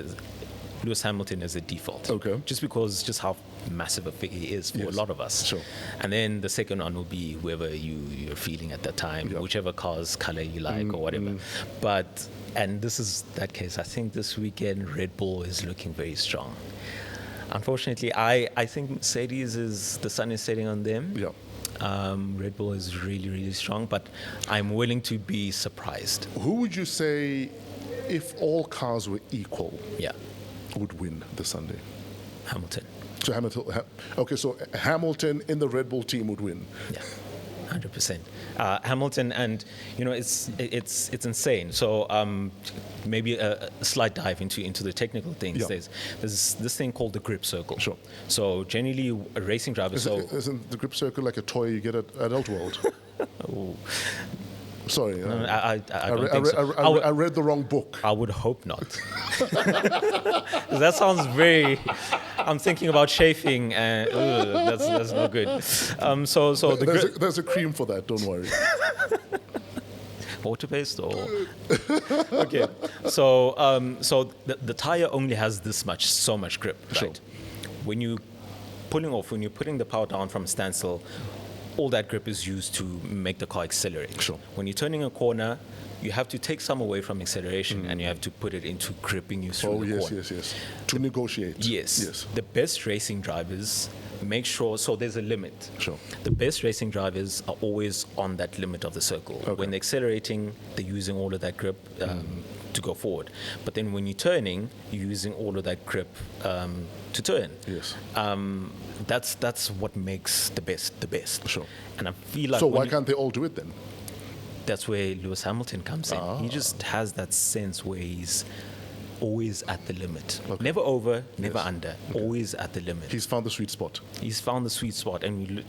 Lewis Hamilton is a default. Okay. Just how massive a figure he is for a lot of us. Sure. And then the second one will be whoever you're feeling at that time, whichever car's color you like or whatever. And this is that case. I think this weekend Red Bull is looking very strong. Unfortunately, I think Mercedes the sun is setting on them. Yeah. Red Bull is really, really strong, but I'm willing to be surprised. Who would you say, if all cars were equal, Yeah, would win this Sunday? Hamilton. So so Hamilton in the Red Bull team would win. Yeah, 100%. Hamilton, and it's insane. So maybe a slight dive into the technical things. Yeah. There's this thing called the grip circle. Sure. So generally, a racing driver. Isn't the grip circle like a toy you get at Adult World? Oh. Sorry. No, I don't think so. I read the wrong book. I would hope not. 'Cause that sounds very. I'm thinking about chafing, and that's not good. There's a cream for that. Don't worry. Water based or okay. So the tire only has so much grip, right? Sure. When you're putting the power down from a standstill, all that grip is used to make the car accelerate. Sure. When you're turning a corner, you have to take some away from acceleration and you have to put it into gripping you through the corner. Yes. To negotiate. Yes. The best racing drivers make sure, so there's a limit. Sure. The best racing drivers are always on that limit of the circle. Okay. When they're accelerating, they're using all of that grip to go forward. But then when you're turning, you're using all of that grip to turn. Yes. That's what makes the best. Sure. And I feel like So why can't they all do it then? that's where Lewis Hamilton comes in. He just has that sense where he's always at the limit. Okay. Never over, never under. Always at the limit. He's found the sweet spot. He's found the sweet spot, and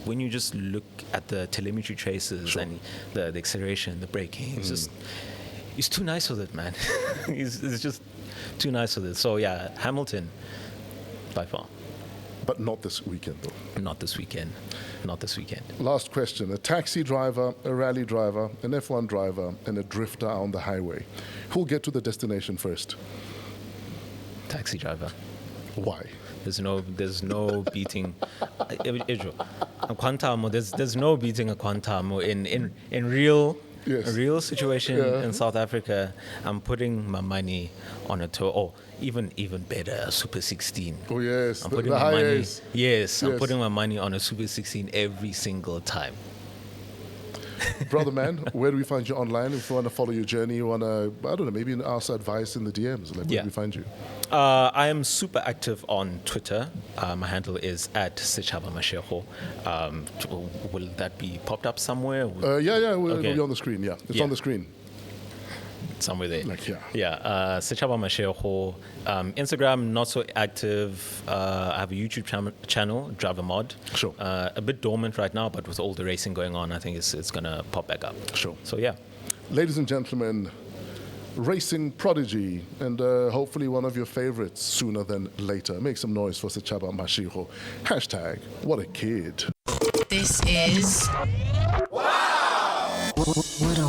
when you just look at the telemetry traces and the acceleration, the braking, he's too nice with it, man. he's just too nice with it. So yeah, Hamilton, by far. But not this weekend, though. Not this weekend. Last question. A taxi driver, a rally driver, an F1 driver, and a drifter on the highway. Who'll get to the destination first? Taxi driver. Why? There's no beating a Quantamo. There's no beating a Quantamo in real. Yes. A real situation in South Africa. I'm putting my money on a tour. Oh, even better, a Super 16. Oh yes, I'm putting the my money. highest. Yes, I'm putting my money on a Super 16 every single time. Brother man, where do we find you online? If we want to follow your journey, you want to, I don't know, maybe ask advice in the DMs. Like, where do we find you? I am super active on Twitter. My handle is at Setshaba Mashigo. Will that be popped up somewhere? It'll be on the screen. Yeah, it's on the screen. Somewhere there. Like, Setshaba Mashigo. Instagram, not so active. I have a YouTube channel, Driver Mod. Sure. A bit dormant right now, but with all the racing going on, I think it's going to pop back up. Sure. So, yeah. Ladies and gentlemen, racing prodigy, and hopefully one of your favorites sooner than later. Make some noise for Setshaba Mashigo. Hashtag, what a kid. This is... Wow! What a